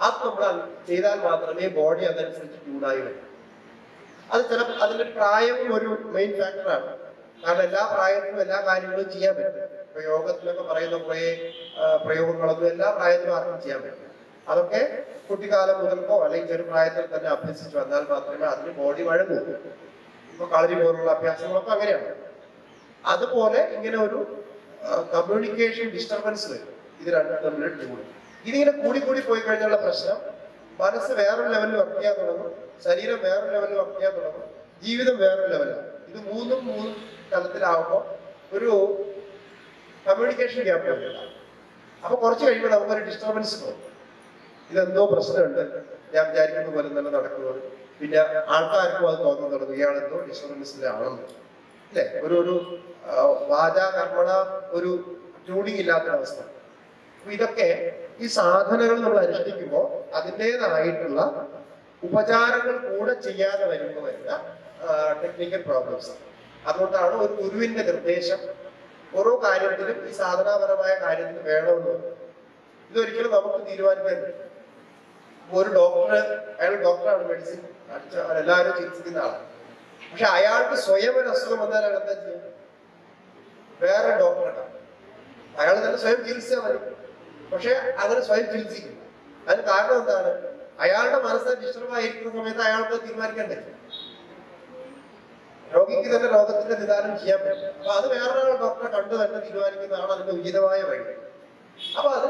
അത് നമ്മൾ ചെയ്താൽ മാത്രമേ ബോഡി അതനുസരിച്ച് ട്യൂണായി വരും. അത് ചിലപ്പോൾ അതിന്റെ പ്രായവും ഒരു മെയിൻ ഫാക്ടറാണ്. കാരണം എല്ലാ പ്രായത്തിലും എല്ലാ കാര്യങ്ങളും ചെയ്യാൻ പറ്റും. ഇപ്പൊ യോഗത്തിലൊക്കെ പറയുന്ന കുറെ പ്രയോഗങ്ങളൊന്നും എല്ലാ പ്രായത്തിലും ആർക്കും ചെയ്യാൻ പറ്റും. അതൊക്കെ കുട്ടിക്കാലം മുതൽക്കോ അല്ലെങ്കിൽ ചെറുപ്രായത്തിൽ തന്നെ അഭ്യസിച്ച് വന്നാൽ മാത്രമേ അതിന് ബോഡി വഴങ്ങൂ. ഇപ്പൊ കളരി പോലുള്ള അഭ്യാസങ്ങളൊക്കെ അങ്ങനെയാണ്. അതുപോലെ ഇങ്ങനെ ഒരു കമ്മ്യൂണിക്കേഷൻ ഡിസ്റ്റർബൻസ് വരും. ഇത് രണ്ടും തമ്മിൽ ട്യൂൺ. ഇതിങ്ങനെ കൂടി പോയി കഴിഞ്ഞുള്ള പ്രശ്നം, മനസ്സ് വേറൊരു ലെവലിൽ വർക്ക് ചെയ്യാൻ തുടങ്ങും, ശരീരം വേറൊരു ലെവലിൽ വർക്ക് ചെയ്യാൻ തുടങ്ങും, ജീവിതം വേറൊരു ലെവലാണ്. ഇത് മൂന്നും തലത്തിലാവുമ്പോൾ ഒരു കമ്മ്യൂണിക്കേഷൻ ഗ്യാപ്പ് വരില്ല. അപ്പൊ കുറച്ച് കഴിയുമ്പോൾ നമുക്കൊരു ഡിസ്റ്റർബൻസ് തോന്നും. ഇതെന്തോ പ്രശ്നമുണ്ട്, ഞാൻ വിചാരിക്കുന്ന പോലെ തന്നെ നടക്കുന്നത്. പിന്നെ ആൾക്കാർക്കും അത് തോന്നാൻ തുടങ്ങും, ഇയാളെന്തോ ഡിസ്റ്റർബൻസിലാണെന്ന്. അല്ലെ, ഒരു വാചാകർമ്മണ ഒരു ട്യൂണിങ് ഇല്ലാത്തൊരവസ്ഥ. അപ്പൊ ഇതൊക്കെ ഈ സാധനകൾ നമ്മൾ അനുഷ്ഠിക്കുമ്പോൾ അതിൻ്റെതായിട്ടുള്ള ഉപചാരങ്ങൾ കൂടെ ചെയ്യാതെ വരുമ്പോൾ വരുന്ന ടെക്നിക്കൽ പ്രോബ്ലംസ്. അതുകൊണ്ടാണ് ഒരു ഗുരുവിന്റെ നിർദ്ദേശം ഓരോ കാര്യത്തിലും ഈ സാധനാപരമായ കാര്യത്തിൽ വേണമെന്ന് പറയുന്നത്. ഇതൊരിക്കലും നമുക്ക് തീരുമാനിക്കാൻ പറ്റും. ഒരു അയാൾ ഡോക്ടറാണ്, മെഡിസിൻ എല്ലാവരും ചികിത്സിക്കുന്ന ആളാണ്. പക്ഷെ അയാൾക്ക് സ്വയം ഒരു അസുഖം വന്നാൽ അയാൾ എന്താ ചെയ്യുക? വേറെ ഡോക്ടറെ അയാൾ തന്നെ സ്വയം ചികിത്സിച്ചാൽ മതി. പക്ഷെ അങ്ങനെ സ്വയം ചികിത്സിക്കില്ല. അതിന് കാരണം എന്താണ്? അയാളുടെ മനസ്സ് ഡിസ്റ്റർബ് ആയിരിക്കുന്ന സമയത്ത് അയാൾക്ക് തീരുമാനിക്കാൻ പറ്റും. രോഗിക്ക് തന്നെ രോഗത്തിന്റെ നിദാനം ചെയ്യാൻ പറ്റും. അപ്പൊ അത് വേറൊരാൾ ഡോക്ടറെ കണ്ടു തന്നെ തീരുമാനിക്കുന്നതാണ് അതിന്റെ ഉചിതമായ വഴി. അപ്പൊ അത്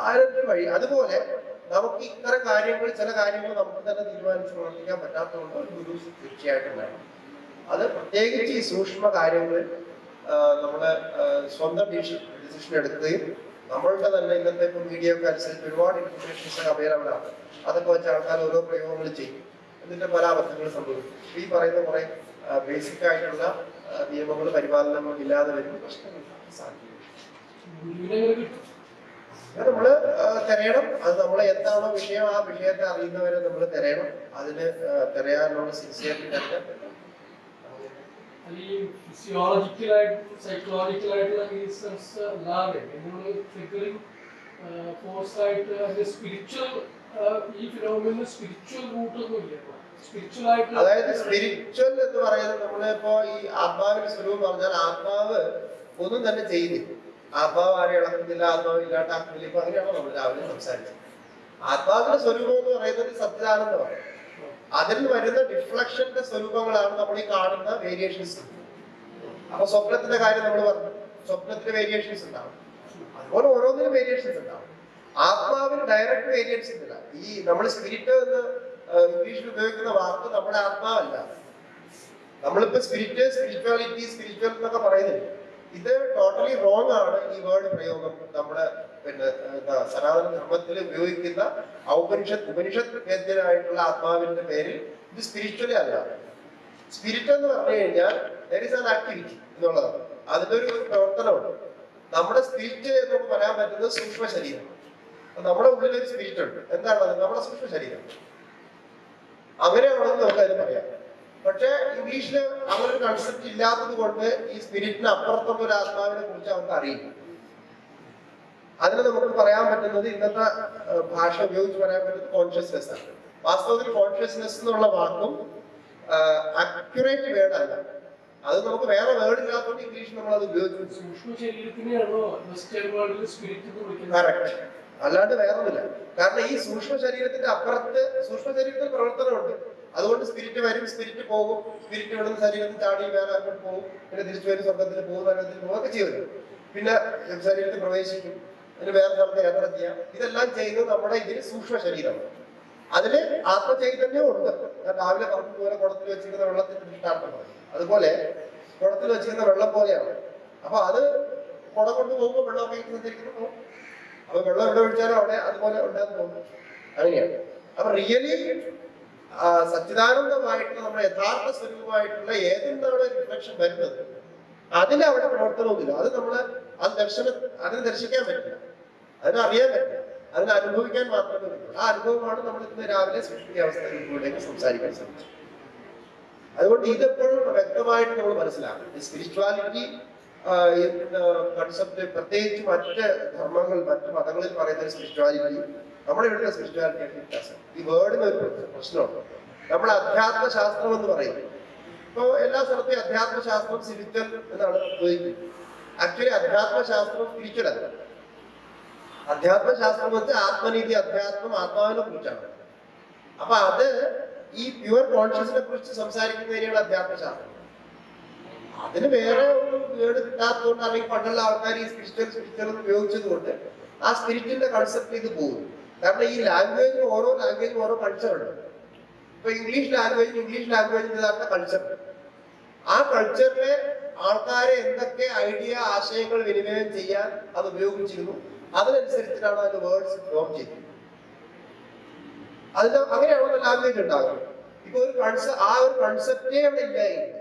ആരോഗ്യ വഴി. അതുപോലെ നമുക്ക് ഇത്തരം കാര്യങ്ങൾ, ചില കാര്യങ്ങൾ നമുക്ക് തന്നെ തീരുമാനിച്ച് പ്രവർത്തിക്കാൻ പറ്റാത്തതുകൊണ്ട് ഒരു ഗുരു തീർച്ചയായിട്ടും വേണം. അത് പ്രത്യേകിച്ച് ഈ സൂക്ഷ്മ കാര്യങ്ങളിൽ നമ്മള് സ്വന്തം ഡിസിഷൻ എടുക്കുകയും നമ്മളുടെ തന്നെ ഇന്നത്തെ ഇപ്പൊ മീഡിയ ഒക്കെ അനുസരിച്ച് ഒരുപാട് ഇൻഫർമേഷൻസ് അവൈലബിൾ ആണ്. അതൊക്കെ വെച്ച് ആൾക്കാർ ഓരോ പ്രയോഗങ്ങൾ ചെയ്യും. എന്നിട്ട് പല അബദ്ധങ്ങൾ സംഭവിക്കും. ഈ പറയുന്ന കുറെ ബേസിക് ആയിട്ടുള്ള നിയമങ്ങൾ പരിപാലനങ്ങൾ ഇല്ലാതെ വരുന്ന പ്രശ്നങ്ങൾ സാധിക്കും. നമ്മള് തിരയണം. അത് നമ്മളെ എന്താണോ വിഷയം, ആ വിഷയത്തെ അറിയുന്നവരെ നമ്മൾ തിരയണം. അതിന് തിരയാനുള്ള സിൻസിയറിറ്റി ഫിസിയോളജിക്കലായിട്ടും സൈക്കോളജിക്കലായിട്ടുള്ള റീസൺസ് അല്ലാതെ ഫോഴ്സ് ആയിട്ട് അതിന്റെ സ്പിരിച്വൽ ഈ ഫിനോമിനൽ സ്പിരിച്വൽ റൂട്ടൊന്നും ഇല്ല. സ്പിരിച്വൽ ആയിട്ട്, അതായത് സ്പിരിച്വൽ എന്ന് പറയുന്നത് നമ്മളിപ്പോ ഈ ആത്മാവിന്റെ സ്വരൂപം പറഞ്ഞാൽ ആത്മാവ് ഒന്നും തന്നെ ചെയ്യുന്നില്ല. ആത്മാവ് ആരെ ഇളക്കുന്നില്ല, ആത്മാവ് ഇല്ലാണ്ടാക്കുന്നില്ല. ഇപ്പൊ അങ്ങനെയാണോ നമ്മൾ രാവിലെ സംസാരിച്ചത്? ആത്മാവിന്റെ സ്വരൂപം എന്ന് പറയുന്നത് സച്ചിദാനന്ദമാണ്. അതിൽ വരുന്ന ഡിഫ്ലക്ഷന്റെ സ്വരൂപങ്ങളാണ് നമ്മൾ ഈ കാണുന്ന വേരിയേഷൻസ്. അപ്പൊ സ്വപ്നത്തിന്റെ കാര്യം നമ്മൾ പറഞ്ഞു, സ്വപ്നത്തിന് വേരിയേഷൻസ് ഉണ്ടാവും. അതുപോലെ ഓരോന്നിനും വേരിയേഷൻസ് ഉണ്ടാവും. ആത്മാവിന് ഡയറക്റ്റ് വേരിയേഷൻസ് ഇല്ല. ഈ നമ്മൾ സ്പിരിറ്റ് എന്ന് ഇംഗ്ലീഷിൽ ഉപയോഗിക്കുന്ന വാക്ക് നമ്മുടെ ആത്മാവല്ല. നമ്മളിപ്പോ സ്പിരിറ്റ്, സ്പിരിച്വാലിറ്റി, സ്പിരിച്വൽ എന്നൊക്കെ പറയുന്നില്ല. ഇത് ടോട്ടലി റോങ് ആണ് ഈ വേർഡ് പ്രയോഗം. നമ്മുടെ സനാതന ധർമ്മത്തിൽ ഉപയോഗിക്കുന്ന ഉപനിഷത്ത് വേദ്യനായിട്ടുള്ള ആത്മാവിന്റെ പേരിൽ ഇത് സ്പിരിച്വലി അല്ല. സ്പിരിറ്റ് എന്ന് പറഞ്ഞു കഴിഞ്ഞാൽ there is an activity എന്നുള്ളതാണ്. അതിന്റെ ഒരു പ്രവർത്തനമുണ്ട്. നമ്മുടെ സ്പിരിറ്റ് എന്ന് പറയാൻ പറ്റുന്നത് സൂക്ഷ്മ ശരീരം. നമ്മുടെ ഉള്ളിലൊരു സ്പിരിറ്റ് ഉണ്ട്. എന്താണ് അത്? നമ്മുടെ സൂക്ഷ്മ ശരീരം. അങ്ങനെയാണെന്ന് നമുക്ക് അതിന് പറയാം. പക്ഷെ ഇംഗ്ലീഷില് അങ്ങനെ ഒരു കൺസെപ്റ്റ് ഇല്ലാത്തത് കൊണ്ട് ഈ സ്പിരിറ്റിന് അപ്പുറത്തുള്ള ഒരു ആത്മാവിനെ കുറിച്ച് അവർക്ക് അറിയില്ല. അതിന് നമുക്ക് പറയാൻ പറ്റുന്നത്, ഇന്നത്തെ ഭാഷ ഉപയോഗിച്ച് പറയാൻ പറ്റുന്നത് കോൺഷ്യസ്നെസ് ആണ്. വാസ്തവത്തിൽ കോൺഷ്യസ്നെസ് എന്നുള്ള വാക്കും അക്യുറേറ്റ് വേർഡ് അല്ല. അത് നമുക്ക് വേറെ വേർഡ് ഇല്ലാത്തതുകൊണ്ട് ഇംഗ്ലീഷിൽ നമ്മൾ അത് ഉപയോഗിച്ചു. സൂക്ഷ്മ ശരീരത്തിനെയാണോ വെസ്റ്റേൺ വേൾഡിൽ സ്പിരിറ്റ് എന്ന് വിളിക്കുന്നത്? കറക്റ്റ്. അല്ലാണ്ട് വേറൊന്നുമില്ല. കാരണം ഈ സൂക്ഷ്മ ശരീരത്തിന്റെ അപ്പുറത്ത് സൂക്ഷ്മ ശരീരത്തിൽ പ്രവർത്തനമുണ്ട്. അതുകൊണ്ട് സ്പിരിറ്റ് വരും, സ്പിരിറ്റ് പോകും, സ്പിരിറ്റ് ഇവിടുന്ന് ശരീരത്തിൽ ചാടി വേറെ അങ്ങോട്ട് പോകും, പിന്നെ തിരിച്ചു വരും, സ്വർഗത്തിൽ പോകും, നരകത്തിൽ പോകും, ഒക്കെ ചെയ്യും. പിന്നെ ശരീരത്തിൽ പ്രവേശിക്കും, അതിന് വേറെ സ്ഥലത്ത് യാത്ര ചെയ്യാം. ഇതെല്ലാം ചെയ്യുന്നത് നമ്മുടെ ഇതിന് സൂക്ഷ്മ ശരീരമാണ്. അതില് ആത്മചൈതന്യവും ഉണ്ട്. ഞാൻ രാവിലെ പറഞ്ഞതുപോലെ കുടത്തിൽ വെച്ചിരിക്കുന്ന വെള്ളത്തിന്റെ ദൃഷ്ടാന്തം പറഞ്ഞു. അതുപോലെ കുടത്തിൽ വെച്ചിരിക്കുന്ന വെള്ളം പോലെയാണ്. അപ്പൊ അത് കുട കൊണ്ട് പോകുമ്പോൾ വെള്ളമൊക്കെ സഞ്ചരിക്കുന്നു പോകും. അപ്പൊ വെള്ളം എവിടെ ഒഴിച്ചാലും അവിടെ അതുപോലെ ഉണ്ടാകുന്നു പോകും. അങ്ങനെയാണ്. അപ്പൊ റിയലി സച്ചിദാനന്ദമായിട്ടുള്ള നമ്മുടെ യഥാർത്ഥ സ്വരൂപമായിട്ടുള്ള ഏതെന്താണ് റിഫ്ലക്ഷൻ വരുന്നത്, അതിന് അവിടെ പ്രവർത്തനമൊന്നുമില്ല. അത് അതിന് ദർശിക്കാൻ പറ്റില്ല, അതിന് അറിയാൻ പറ്റില്ല, അതിന് അനുഭവിക്കാൻ മാത്രമേ പറ്റൂ. ആ അനുഭവമാണ് നമ്മൾ ഇന്ന് രാവിലെ സൃഷ്ടി അവസ്ഥയിലേക്ക് സംസാരിക്കാൻ ശ്രമിച്ചത്. അതുകൊണ്ട് ഇതെപ്പോഴും വ്യക്തമായിട്ട് നമ്മൾ മനസ്സിലാക്കണം. സ്പിരിച്വാലിറ്റി കൺസെപ്റ്റ്, പ്രത്യേകിച്ച് മറ്റ് ധർമ്മങ്ങൾ, മറ്റ് മതങ്ങളിൽ പറയുന്ന സ്പിരിച്വാലിറ്റി, നമ്മുടെ ഇവിടുത്തെ സ്പിരിച്വാലിറ്റി വ്യത്യാസം. ഈ വേർഡിന് ഒരു പ്രശ്നമുണ്ട്. നമ്മുടെ അധ്യാത്മ ശാസ്ത്രം എന്ന് പറയുന്നത് ഇപ്പൊ എല്ലാ സ്ഥലത്തും അധ്യാത്മശാസ്ത്രം സ്പിരിച്വൽ എന്നാണ് ഉപയോഗിക്കുന്നത്. ആക്ച്വലി അധ്യാത്മശാസ്ത്രം സ്പിരിച്വൽ അല്ല. അധ്യാത്മശാസ്ത്രം വെച്ച് ആത്മനീതി, അധ്യാത്മം ആത്മാവിനെ കുറിച്ചാണ്. അപ്പൊ അത് ഈ പ്യുവർ കോൺഷ്യസിനെ കുറിച്ച് സംസാരിക്കുന്നതിനാണ് അധ്യാത്മശാസ്ത്രം. അതിന് വേറെ ഒരു വേർഡ് കിട്ടാത്തതുകൊണ്ട്, അല്ലെങ്കിൽ പണ്ടുള്ള ആൾക്കാർ ഈ സ്പിരിച്വൽ ഉപയോഗിച്ചത് കൊണ്ട് ആ സ്പിരിറ്റിന്റെ കൺസെപ്റ്റ് ഇത് പോകും. കാരണം ഈ ലാംഗ്വേജിന് ഓരോ കൾച്ചർ ഉണ്ട്. ഇപ്പൊ ഇംഗ്ലീഷ് ലാംഗ്വേജിന്റെ കൾച്ചർ, ആ കൾച്ചറിലെ ആൾക്കാരെ എന്തൊക്കെ ഐഡിയ, ആശയങ്ങൾ വിനിമയം ചെയ്യാൻ അത് ഉപയോഗിച്ചിരുന്നു, അതിനനുസരിച്ചിട്ടാണ് അതിന്റെ വേർഡ്സ് ഫോം ചെയ്തത്. അങ്ങനെയാണല്ലോ ലാംഗ്വേജ് ഉണ്ടാകുന്നത്. ഇപ്പൊ ആ ഒരു കൺസെപ്റ്റേ അവിടെ ഇല്ലായിരുന്നു,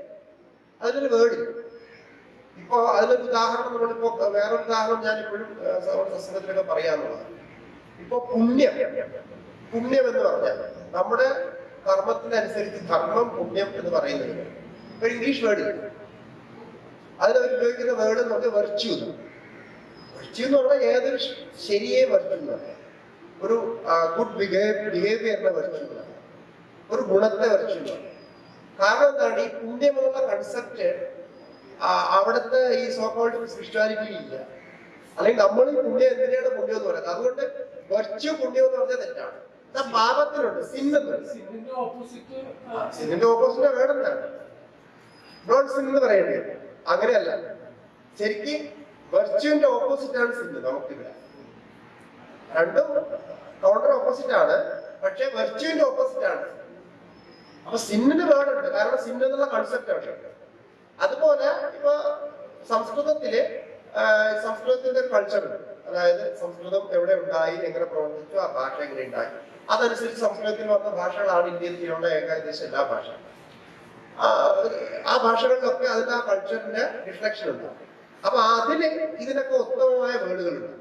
അതിനൊരു വേർഡ്. ഇപ്പൊ അതിനൊരു ഉദാഹരണം നമ്മളിപ്പോ വേറൊരു ഉദാഹരണം ഞാൻ ഇപ്പോഴും സത്സംഗത്തിലൊക്കെ പറയാനുള്ളതാണ്. ഇപ്പൊ പുണ്യം എന്ന് പറഞ്ഞാൽ നമ്മുടെ കർമ്മത്തിനനുസരിച്ച് ധർമ്മം, പുണ്യം എന്ന് പറയുന്നത് ഒരു ഇംഗ്ലീഷ് വേർഡ്. അതിനവർ ഉപയോഗിക്കുന്ന വേർഡ് എന്ന് പറഞ്ഞാൽ വെർച്യൂ. വെർച്യൂ എന്ന് പറഞ്ഞാൽ ഏതൊരു ശരിയെ വെർച്യൂ എന്ന് പറയാം. ഒരു ഗുഡ് ബിഹേവിയറിന്റെ വെർച്യൂ, ഒരു ഗുണത്തെ വെർച്യൂ. കാരണം എന്താണ്, ഈ പുണ്യം എന്നുള്ള കൺസെപ്റ്റ് അവിടുത്തെ ഈ സോക്കോൾഡ് സ്പിരിച്വാലിറ്റി ഇല്ല. അല്ലെങ്കിൽ നമ്മൾ ഈ പുണ്യം എന്തിനാണ് പുണ്യം എന്ന് പറയുന്നത്. അതുകൊണ്ട് വെർച്യൂ പുണ്യം എന്ന് പറഞ്ഞാൽ തെറ്റാണ്. പാപത്തിലുണ്ട് സിന്നിന്റെ ഓപ്പോസിറ്റ് വേർഡ് എന്താണ്? നോൺ സിൻ എന്ന് പറയേണ്ടത്. അങ്ങനെയല്ല, ശരിക്കും വെർച്യൂവിന്റെ ഓപ്പോസിറ്റ് ആണ് സിന്ന്. നമുക്കിവിടെ രണ്ടും കൗണ്ടർ ഓപ്പോസിറ്റ് ആണ്, പക്ഷെ വെർച്യൂവിന്റെ ഓപ്പോസിറ്റ് ആണ്. അപ്പൊ സിന്നിന് വേർഡ് ഉണ്ട്, കാരണം സിൻ എന്നുള്ള കൺസെപ്റ്റ് ആണ്. അതുപോലെ ഇപ്പൊ സംസ്കൃതത്തിന്റെ ഒരു കൾച്ചർ ഉണ്ട്. അതായത് സംസ്കൃതം എവിടെ ഉണ്ടായി, എങ്ങനെ പ്രവർത്തിച്ചു, ആ ഭാഷ എങ്ങനെ ഉണ്ടായി, അതനുസരിച്ച് സംസ്കൃതത്തിൽ വന്ന ഭാഷകളാണ് ഇന്ത്യയിലുള്ള ഏകദേശം എല്ലാ ഭാഷകളും. ആ ഭാഷകളിലൊക്കെ അതിന്റെ ആ കൾച്ചറിന്റെ റിഫ്ലക്ഷൻ ഉണ്ട്. അപ്പൊ അതിന് ഇതിനൊക്കെ ഉത്തമമായ വേർഡുകളുണ്ട്.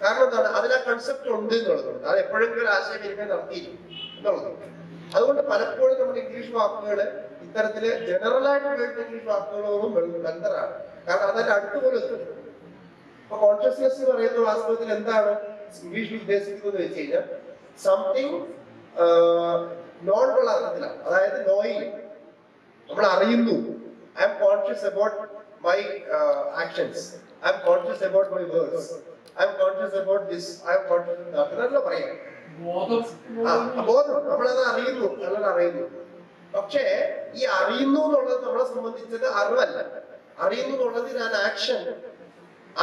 കാരണം എന്താണ്, അതിന് ആ കൺസെപ്റ്റ് ഉണ്ട് എന്നുള്ളതുകൊണ്ട്, അത് എപ്പോഴെങ്കിലും ആശയവിനിമയം നടത്തിയിരിക്കും എന്നുള്ളതുകൊണ്ട്. അതുകൊണ്ട് പലപ്പോഴും നമ്മുടെ ഇംഗ്ലീഷ് വാക്കുകൾ ഇത്തരത്തില് ജനറലായിട്ട് ഉപയോഗിക്കുന്ന ഇംഗ്ലീഷ് വാക്കുകളോടും ബന്ധമാണ്. കാരണം അതിന്റെ അടുത്തുപോലെ എത്തുന്നു. ഇപ്പൊ കോൺഷ്യസ്നെസ് എന്ന് പറയുന്ന വാസ്തവത്തിൽ എന്താണ് ഇംഗ്ലീഷിൽ ഉദ്ദേശിക്കുന്നത് വെച്ച് കഴിഞ്ഞാൽ സംതിങ് നോൺ ഉള്ള അർത്ഥത്തിലാണ്. അതായത് നോയിങ്, നമ്മൾ അറിയുന്നു. I M conscious about my actions, I M conscious about my words, I M conscious about this, I M conscious എന്നല്ല പറയാം. ബോധം, നമ്മളത് അറിയുന്നു, അറിയുന്നു. പക്ഷേ ഈ അറിയുന്നു എന്നുള്ളത് നമ്മളെ സംബന്ധിച്ചത് അറിവല്ല. അറിയുന്നു എന്നുള്ളത് ഞാൻ ആക്ഷൻ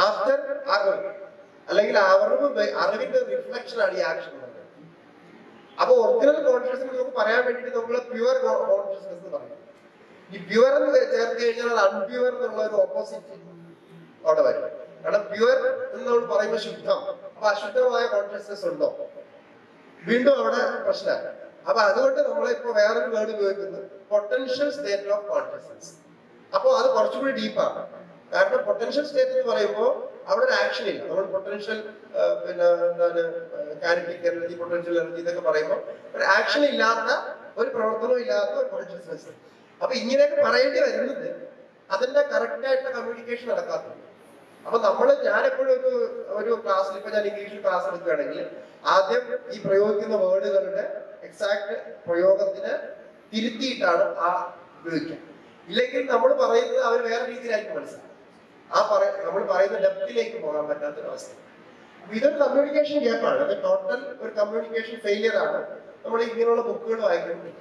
ആഫ്റ്റർ അറിവ്, അല്ലെങ്കിൽ അറിവിന്റെ റിഫ്ലക്ഷൻ ആണ് ഈ ആക്ഷൻ. അപ്പൊ ഒറിജിനൽ കോൺഷ്യസ്നെസ് നമുക്ക് പറയാൻ വേണ്ടിയിട്ട് നമ്മൾ പ്യുവർ കോൺഷ്യസ്നെസ് എന്ന് പറയും. ഈ പ്യുവർ എന്ന് ചേർത്ത് കഴിഞ്ഞാൽ അത് അൺപ്യുവർ എന്നുള്ള ഒരു ഓപ്പോസിറ്റ് അവിടെ വരും. കാരണം പ്യുവർ എന്ന് നമ്മൾ പറയുമ്പോൾ ശുദ്ധം, അപ്പൊ അശുദ്ധമായ കോൺഷ്യസ്നെസ് ഉണ്ടോ, വീണ്ടും അവിടെ പ്രശ്നമാണ്. അപ്പൊ അതുകൊണ്ട് നമ്മളിപ്പോ വേറൊരു വേർഡ് ഉപയോഗിക്കുന്നത് പൊട്ടൻഷ്യൽ സ്റ്റേറ്റ് ഓഫ് കോൺഷ്യസ്നെസ്. അപ്പൊ അത് കുറച്ചുകൂടി ഡീപ്പാണ്. കാരണം പൊട്ടൻഷ്യൽ സ്റ്റേറ്റ് എന്ന് പറയുമ്പോൾ അവിടെ ഒരു ആക്ഷൻ ഇല്ല. നമ്മൾ പൊട്ടൻഷ്യൽ പിന്നെ എന്താണ് കാനറ്റിക് എനർജി, പൊട്ടൻഷ്യൽ എനർജി ഇതൊക്കെ പറയുമ്പോൾ ഒരു ആക്ഷൻ ഇല്ലാത്ത, ഒരു പ്രവർത്തനവും ഇല്ലാത്ത ഒരു കോൺഷ്യസ്നെസ്. അപ്പൊ ഇങ്ങനെയൊക്കെ പറയേണ്ടി വരുന്നത് അതിന്റെ കറക്റ്റ് ആയിട്ടുള്ള കമ്മ്യൂണിക്കേഷൻ നടക്കാത്തത്. അപ്പൊ ഞാനെപ്പോഴും ഒരു ക്ലാസ്സിൽ, ഇപ്പൊ ഞാൻ ഇംഗ്ലീഷിൽ ക്ലാസ് എടുക്കുകയാണെങ്കിൽ ആദ്യം ഈ പ്രയോഗിക്കുന്ന വേർഡുകളുടെ എക്സാക്ട് പ്രയോഗത്തിന് തിരുത്തിയിട്ടാണ് ഉപയോഗിക്കുക. ഇല്ലെങ്കിൽ നമ്മൾ പറയുന്നത് അവർ വേറെ രീതിയിലായിരിക്കും മനസ്സിലാക്കുക. നമ്മൾ പറയുന്ന ഡെപ്തിലേക്ക് പോകാൻ പറ്റാത്തൊരവസ്ഥ. ഇതൊരു കമ്മ്യൂണിക്കേഷൻ ഗ്യാപ്പാണ്, അത് ടോട്ടൽ ഒരു കമ്മ്യൂണിക്കേഷൻ ഫെയിലിയർ ആണ് നമ്മൾ ഇങ്ങനെയുള്ള ബുക്കുകൾ വായിക്കുന്നത്.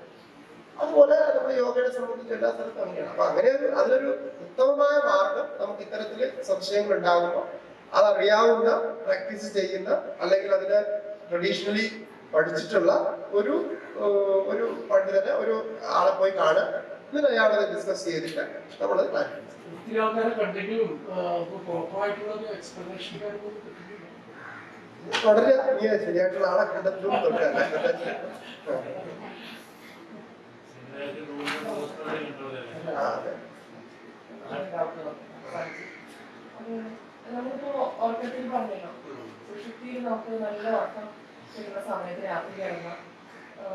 അതുപോലെ നമ്മുടെ യോഗയെ സംബന്ധിച്ച് എല്ലാ സ്ഥലത്തും അങ്ങനെയാണ്. അപ്പൊ അങ്ങനെ അതിനൊരു ഉത്തമമായ മാർഗം നമുക്ക് ഇത്തരത്തില് സംശയങ്ങൾ ഉണ്ടാകുമ്പോൾ അതറിയാവുന്ന, പ്രാക്ടീസ് ചെയ്യുന്ന, അല്ലെങ്കിൽ അതിന് ട്രഡീഷണലി പഠിച്ചിട്ടുള്ള ഒരു ഒരു പണ്ഡിതനെ, ഒരു ആളെ പോയി കാണുക, എന്നിട്ട് അയാളത് ഡിസ്കസ് ചെയ്തിട്ട് നമ്മളത് പ്ലാൻ ചെയ്യും. ഒത്തിരി ആൾക്കാരെ കണ്ടെങ്കിലും പ്രോപ്പറായിട്ടുള്ള എക്സ്പ്ലനേഷൻ വളരെ ശരിയായിട്ടുള്ള ആളെ കണ്ടെത്തും നമ്മളിപ്പോ ഉറക്കത്തിൽ പറഞ്ഞല്ലോ, സുഷുപ്തിയിൽ നമുക്ക് നല്ല ഉറക്കം കിട്ടുന്ന സമയത്ത് രാത്രി കിടന്ന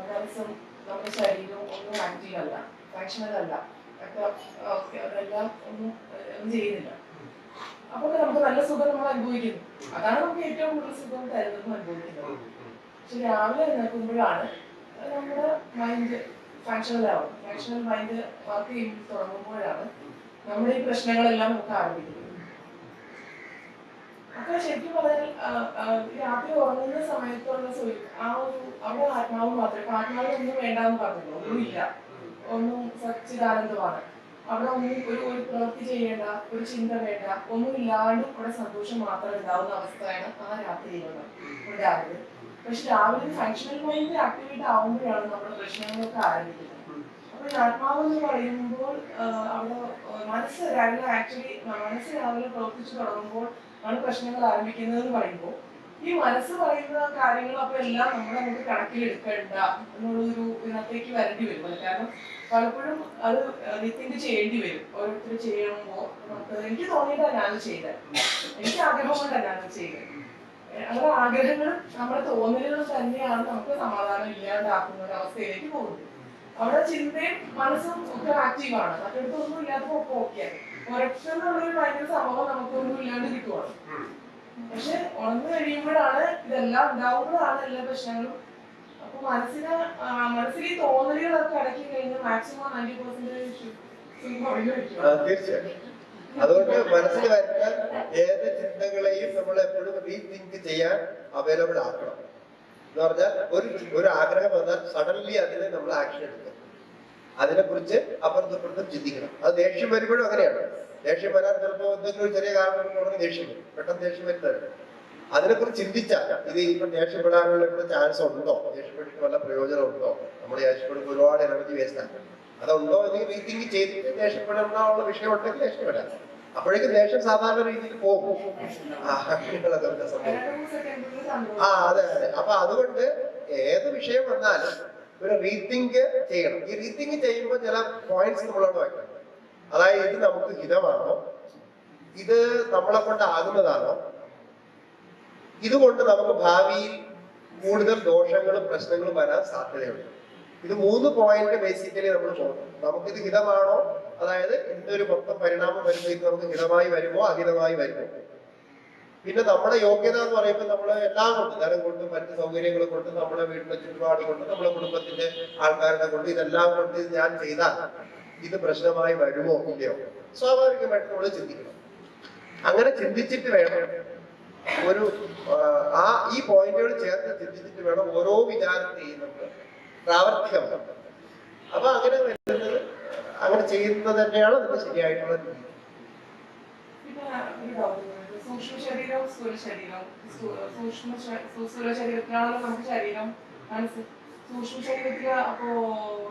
മനസ്സും നമ്മുടെ ശരീരവും ഒന്നും ആക്റ്റീവ് അല്ല, ഫങ്ഷണൽ അല്ല, അതെല്ലാം ഒന്നും ചെയ്യുന്നില്ല. അപ്പൊ നമുക്ക് നല്ല സുഖം നമ്മൾ അനുഭവിക്കുന്നു. അതാണ് നമുക്ക് ഏറ്റവും കൂടുതൽ സുഖം തരുന്നതും അനുഭവിക്കുന്നത്. പക്ഷെ രാവിലെ എഴുന്നേൽക്കുമ്പോഴാണ് നമ്മുടെ മൈൻഡ് ഫങ്ഷണൽ ആവും. ഫങ്ഷണൽ മൈൻഡ് വർക്ക് ചെയ്ത് തുടങ്ങുമ്പോഴാണ് നമ്മുടെ ഈ പ്രശ്നങ്ങളെല്ലാം നമുക്ക് ആരംഭിക്കുന്നത്. അപ്പൊ ശരിക്കും പറഞ്ഞാൽ രാത്രി ഉറങ്ങുന്ന സമയത്തുള്ള ആ ഒരു അവിടെ ആത്മാവ് മാത്രമേ, ആത്മാവിൽ ഒന്നും വേണ്ടാന്ന് പറഞ്ഞല്ലോ, ഒന്നുമില്ല, ഒന്നും സച്ചിദാനന്ദമാണ്. അവിടെ ഒന്നും ഒരു പ്രവൃത്തി ചെയ്യേണ്ട, ഒരു ചിന്ത വേണ്ട, ഒന്നും ഇല്ലാണ്ട് അവിടെ സന്തോഷം മാത്രം ഉണ്ടാവുന്ന അവസ്ഥയാണ് ആ രാത്രിയിലുള്ളത് രാവിലെ. പക്ഷെ രാവിലെ ഫങ്ഷണൽ മൈൻഡ് ആക്ടിവേറ്റ് ആവുമ്പോഴാണ് നമ്മുടെ പ്രശ്നങ്ങളൊക്കെ ആരംഭിക്കുന്നത്. അപ്പൊ ഈ ആത്മാവ് എന്ന് പറയുമ്പോൾ അവിടെ മനസ്സ് രാവിലെ പ്രവർത്തിച്ചു തുടങ്ങുമ്പോൾ ആണ് പ്രശ്നങ്ങൾ ആരംഭിക്കുന്നതെന്ന് പറയുമ്പോൾ ഈ മനസ്സ് പറയുന്ന കാര്യങ്ങൾ അപ്പൊ എല്ലാം നമുക്ക് കണക്കിലെടുക്കേണ്ട എന്നുള്ളൊരു ഇതിനകത്തേക്ക് വരേണ്ടി വരും. കാരണം പലപ്പോഴും അത് റീതിങ്ക് ചെയ്യേണ്ടി വരും. ഓരോരുത്തർ ചെയ്യുമ്പോൾ എനിക്ക് തോന്നിയിട്ടാണ് ഞാനത് ചെയ്തത്, എനിക്ക് ആഗ്രഹം കൊണ്ടാണ് ഞാനത് ചെയ്തത്. അങ്ങനെ ആഗ്രഹങ്ങൾ നമ്മുടെ തോന്നലുകൾ തന്നെയാണ് നമുക്ക് സമാധാനം ഇല്ലാണ്ടാക്കുന്ന ഒരു അവസ്ഥയിലേക്ക് പോകുന്നത്. അവിടെ ചിന്തയും മനസ്സും ഒക്കെ ആക്റ്റീവാണ്, മറ്റൊരുത്തൊന്നും ഇല്ലാത്തപ്പോ ഒക്കെ ഓക്കെയാണ്. ഒരൊക്കെന്നുള്ളൊരു ഭയങ്കര സംഭവം നമുക്കൊന്നും ഇല്ലാണ്ട് കിട്ടുവാണ്. പക്ഷെ ഉണർന്നു കഴിയുമ്പോഴാണ് ഇതെല്ലാം ഉണ്ടാവുന്നതാണ് എല്ലാ പ്രശ്നങ്ങളും. അപ്പൊ മനസ്സിൽ ഈ തോന്നലുകളൊക്കെ അടക്കി കഴിഞ്ഞാൽ മാക്സിമം 90% തീർച്ചയായും. അതുകൊണ്ട് മനസ്സിൽ വരുന്ന ഏത് ചിന്തകളെയും നമ്മൾ എപ്പോഴും റീതിങ്ക് ചെയ്യാൻ അവൈലബിൾ ആക്കണം. എന്ന് പറഞ്ഞാൽ ഒരു ആഗ്രഹം വന്നാൽ സഡൻലി അതിന് നമ്മൾ ആക്ഷൻ എടുക്കണം, അതിനെക്കുറിച്ച് അപ്പുറത്തും ചിന്തിക്കണം. അത് ദേഷ്യം വരുമ്പോഴും അങ്ങനെയാണ്. ദേഷ്യം വരാൻ ചിലപ്പോൾ എന്തെങ്കിലും ഒരു ചെറിയ കാരണം ഉണ്ടെങ്കിൽ ദേഷ്യം വരും, പെട്ടെന്ന് ദേഷ്യം വരുന്നത്. അതിനെക്കുറിച്ച് ചിന്തിച്ചാൽ ഇത് ഇപ്പം ദേഷ്യപ്പെടാനുള്ള ഇവിടെ ചാൻസ് ഉണ്ടോ, ദേഷ്യപ്പെട്ടിട്ട് വല്ല പ്രയോജനം ഉണ്ടോ, നമ്മൾ ദേഷ്യപ്പെടുമ്പോൾ ഒരുപാട് എനർജി വേസ്റ്റ് ആക്കും, അതുണ്ടോ എന്ന് റീതിങ്ക് ചെയ്തിട്ട് ദേഷ്യപ്പെടാനുള്ള വിഷയം ഉണ്ടെങ്കിൽ ദേഷ്യപ്പെടാം. അപ്പോഴേക്കും ദേഷ്യം സാധാരണ രീതിയിൽ പോകും. അതെ. അപ്പൊ അതുകൊണ്ട് ഏത് വിഷയം വന്നാലും ഒരു റീതിങ്ക് ചെയ്യണം. ഈ റീതിങ്ക് ചെയ്യുമ്പോൾ ചില പോയിന്റ്സ് നമ്മളോട് വയ്ക്കണം. അതായത് ഇത് നമുക്ക് ഹിതമാണോ, ഇത് നമ്മളെ കൊണ്ടാകുന്നതാണോ, ഇതുകൊണ്ട് നമുക്ക് ഭാവിയിൽ കൂടുതൽ ദോഷങ്ങളും പ്രശ്നങ്ങളും വരാൻ സാധ്യതയുണ്ട്. ഇത് 3 പോയിന്റ് ബേസിക്കലി നമ്മൾ നോക്കണം. നമുക്കിത് ഹിതമാണോ, അതായത് ഇതിന്റെ ഒരു മൊത്തം പരിണാമം വരുമ്പോൾ ഇത് നമുക്ക് ഹിതമായി വരുമോ അഹിതമായി വരുമോ. പിന്നെ നമ്മുടെ യോഗ്യത എന്ന് പറയുമ്പോൾ നമ്മൾ എല്ലാം കൊണ്ട്, ധനം കൊണ്ടും മറ്റ് സൗകര്യങ്ങൾ കൊണ്ടും നമ്മുടെ വീട്ടിലെ ചുറ്റുപാട് കൊണ്ട് നമ്മുടെ കുടുംബത്തിന്റെ ആൾക്കാരുടെ കൊണ്ട് ഇതെല്ലാം കൊണ്ട് ഞാൻ ചെയ്താൽ ഇത് പ്രശ്നമായി വരുമോ ഇല്ലയോ, സ്വാഭാവികമായിട്ട് നമ്മൾ ചിന്തിക്കണം. അങ്ങനെ ചിന്തിച്ചിട്ട് വേണം ഒരു ഈ പോയിന്റുകൾ ചേർത്ത് ചിന്തിച്ചിട്ട് വേണം ഓരോ വിചാരത്തെയും നമ്മൾ പ്രാവർത്തികമാക്കാം. അപ്പൊ അങ്ങനെ വരുന്നത്, അങ്ങനെ ചെയ്യുന്നത് തന്നെയാണ് അതിന്റെ ശരിയായിട്ടുള്ള രീതി. സൂക്ഷ്മ ശരീരം, സ്ഥൂല ശരീരം. സ്ഥൂല ശരീരത്തിലാണല്ലോ നമുക്ക് ശരീരം, മനസ്സ്. സൂക്ഷ്മ ശരീരത്തില് അപ്പോ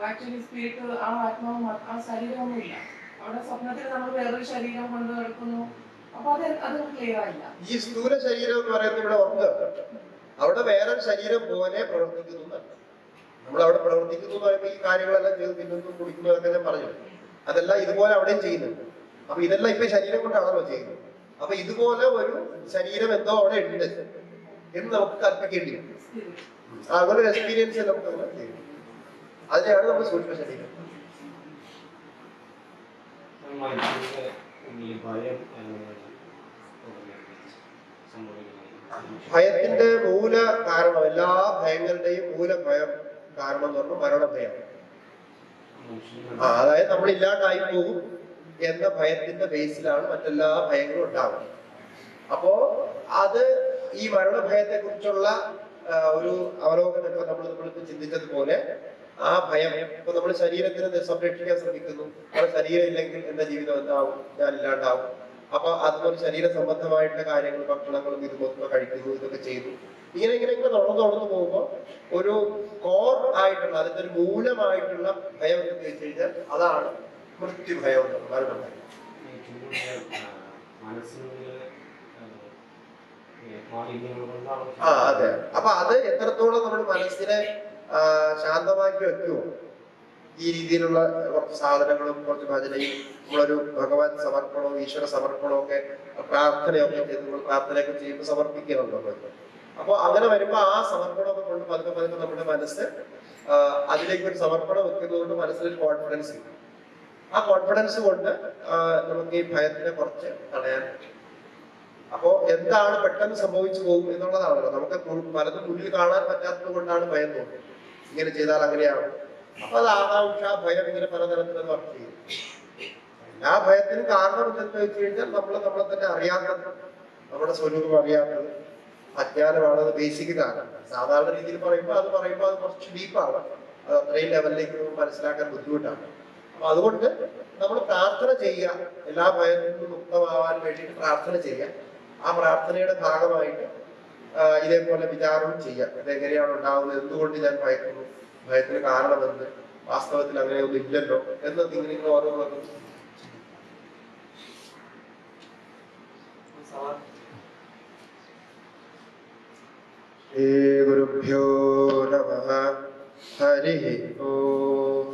ആക്ച്വലി സ്പിരിറ്റ്, ആ ആത്മാവ്, ആ ശരീരമൊന്നുമില്ല. അവിടെ സ്വപ്നത്തിൽ നമ്മൾ വേറൊരു ശരീരം കൊണ്ട് നടക്കുന്നു. അപ്പൊ അത് ക്ലിയർ ആയില്ല. ഈ സ്ഥൂല ശരീരം എന്ന് പറയുന്നത് ഇവിടെ ഓർക്കുക, അവിടെ വേറൊരു ശരീരം പോലെ പ്രവർത്തിക്കുന്നു. നമ്മൾ അവിടെ പ്രവർത്തിക്കുന്നു എന്ന് പറയുമ്പോൾ ഈ കാര്യങ്ങളെല്ലാം ചെയ്ത് തിന്നുന്നു കുടിക്കുന്നു എന്നൊക്കെ ഞാൻ പറഞ്ഞു. അതെല്ലാം ഇതുപോലെ അവിടെയും ചെയ്യുന്നുണ്ട്. അപ്പൊ ഇതെല്ലാം ഇപ്പൊ ശരീരം കൊണ്ടാണല്ലോ ചെയ്യുന്നത്. അപ്പൊ ഇതുപോലെ ഒരു ശരീരം എന്തോ അവിടെ ഉണ്ട് എന്ന് നമുക്ക് കൽപ്പിക്കേണ്ടി വരും. അങ്ങനെ ഒരു എക്സ്പീരിയൻസ് നമുക്ക് ചെയ്യും. അതിനെയാണ് നമ്മൾ സൂക്ഷ്മ ശരീരം. ഭയത്തിന്റെ മൂല കാരണം, എല്ലാ ഭയങ്ങളുടെയും മൂല ഭയം കാരണം എന്ന് പറഞ്ഞാൽ മരണഭയം. അതായത് നമ്മൾ ഇല്ലാണ്ടായി പോകും എന്ന ഭയത്തിന്റെ ബേസിലാണ് മറ്റെല്ലാ ഭയങ്ങളും ഉണ്ടാവുന്നത്. അപ്പോ ഈ മരണഭയത്തെ കുറിച്ചുള്ള ഒരു അവലോകനം ഇപ്പൊ നമ്മളിപ്പോ ചിന്തിച്ചതുപോലെ ആ ഭയം ഇപ്പൊ നമ്മൾ ശരീരത്തിന് സംരക്ഷിക്കാൻ ശ്രമിക്കുന്നു. നമ്മുടെ ശരീരം ഇല്ലെങ്കിൽ എന്റെ ജീവിതം എന്താവും, ഞാൻ ഇല്ലാണ്ടാവും. അപ്പൊ അതുപോലെ ശരീര സംബന്ധമായിട്ടുള്ള കാര്യങ്ങൾ, ഭക്ഷണങ്ങളും ഇതുമൊക്കെ കഴിക്കുന്നു, ഇതൊക്കെ ചെയ്തു. ഇങ്ങനെ തുടർന്നു പോകുമ്പോൾ ഒരു കോർ ആയിട്ടുള്ള, അതിന്റെ ഒരു മൂലമായിട്ടുള്ള ഭയം എന്ന് വെച്ച് കഴിഞ്ഞാൽ അതാണ് മൃത്യുഭയം, മരണഭയം. അതെ. അപ്പൊ അത് എത്രത്തോളം നമ്മൾ മനസ്സിനെ ശാന്തമാക്കി വെക്കുമോ, ഈ രീതിയിലുള്ള കുറച്ച് സാധനങ്ങളും കുറച്ച് ഭജനയും നമ്മളൊരു ഭഗവാൻ സമർപ്പണവും ഈശ്വര സമർപ്പണവും ഒക്കെ പ്രാർത്ഥനയൊക്കെ ചെയ്ത് നമ്മൾ പ്രാർത്ഥനയൊക്കെ ചെയ്യുമ്പോൾ സമർപ്പിക്കുന്നുണ്ടോ നമ്മൾ. അപ്പൊ അങ്ങനെ വരുമ്പോ ആ സമർപ്പണമൊക്കെ കൊണ്ട് പതുക്കെ പതുക്കെ നമ്മുടെ മനസ്സ് അതിലേക്ക് ഒരു സമർപ്പണം വെക്കുന്നത് കൊണ്ട് മനസ്സിലൊരു കോൺഫിഡൻസ് കിട്ടും. ആ കോൺഫിഡൻസ് കൊണ്ട് നമുക്ക് ഈ ഭയത്തിനെ കുറച്ച് തടയാൻ പറ്റും. അപ്പോ എന്താണ് പെട്ടെന്ന് സംഭവിച്ചു പോകും എന്നുള്ളതാണല്ലോ. നമുക്ക് പലതും മുന്നിൽ കാണാൻ പറ്റാത്തത് കൊണ്ടാണ് ഭയം തോന്നുന്നത്. ഇങ്ങനെ ചെയ്താൽ അങ്ങനെയാവും. അപ്പൊ അത് ആകാംക്ഷ, ഭയം, ഇങ്ങനെ പലതരത്തിലത് വർക്ക് ചെയ്യും. ആ ഭയത്തിന് കാരണം എന്തെന്ന് വെച്ച് കഴിഞ്ഞാൽ നമ്മളെ തന്നെ അറിയാത്തത്, നമ്മുടെ സ്വരൂപം അറിയാത്തത്, അജ്ഞാനമാണ്. അത് ബേസിക് കാരണം. സാധാരണ രീതിയിൽ പറയുമ്പോൾ അത് കുറച്ച് ഡീപ്പാണ്. അത് അത്രയും ലെവലിലേക്ക് മനസ്സിലാക്കാൻ ബുദ്ധിമുട്ടാണ്. അപ്പൊ അതുകൊണ്ട് നമ്മൾ പ്രാർത്ഥന ചെയ്യുക, എല്ലാ ഭയത്തിൽ നിന്നും മുക്തമാവാൻ വേണ്ടിയിട്ട് പ്രാർത്ഥന ചെയ്യുക. ആ പ്രാർത്ഥനയുടെ ഭാഗമായിട്ട് ഇതേപോലെ വിചാരവും ചെയ്യാം. ഇതെങ്ങനെയാണ് ഉണ്ടാവുന്നത്, എന്തുകൊണ്ട് ഞാൻ ഭയക്കുന്നു, ഭയത്തിന് കാരണമെന്ത്, വാസ്തവത്തിൽ അങ്ങനെയൊന്നും ഇല്ലല്ലോ എന്നത് ഇങ്ങനെ ഓരോന്നും. ശ്രീ ഗുരുഭ്യോ നമഃ. ഹരി ഓം.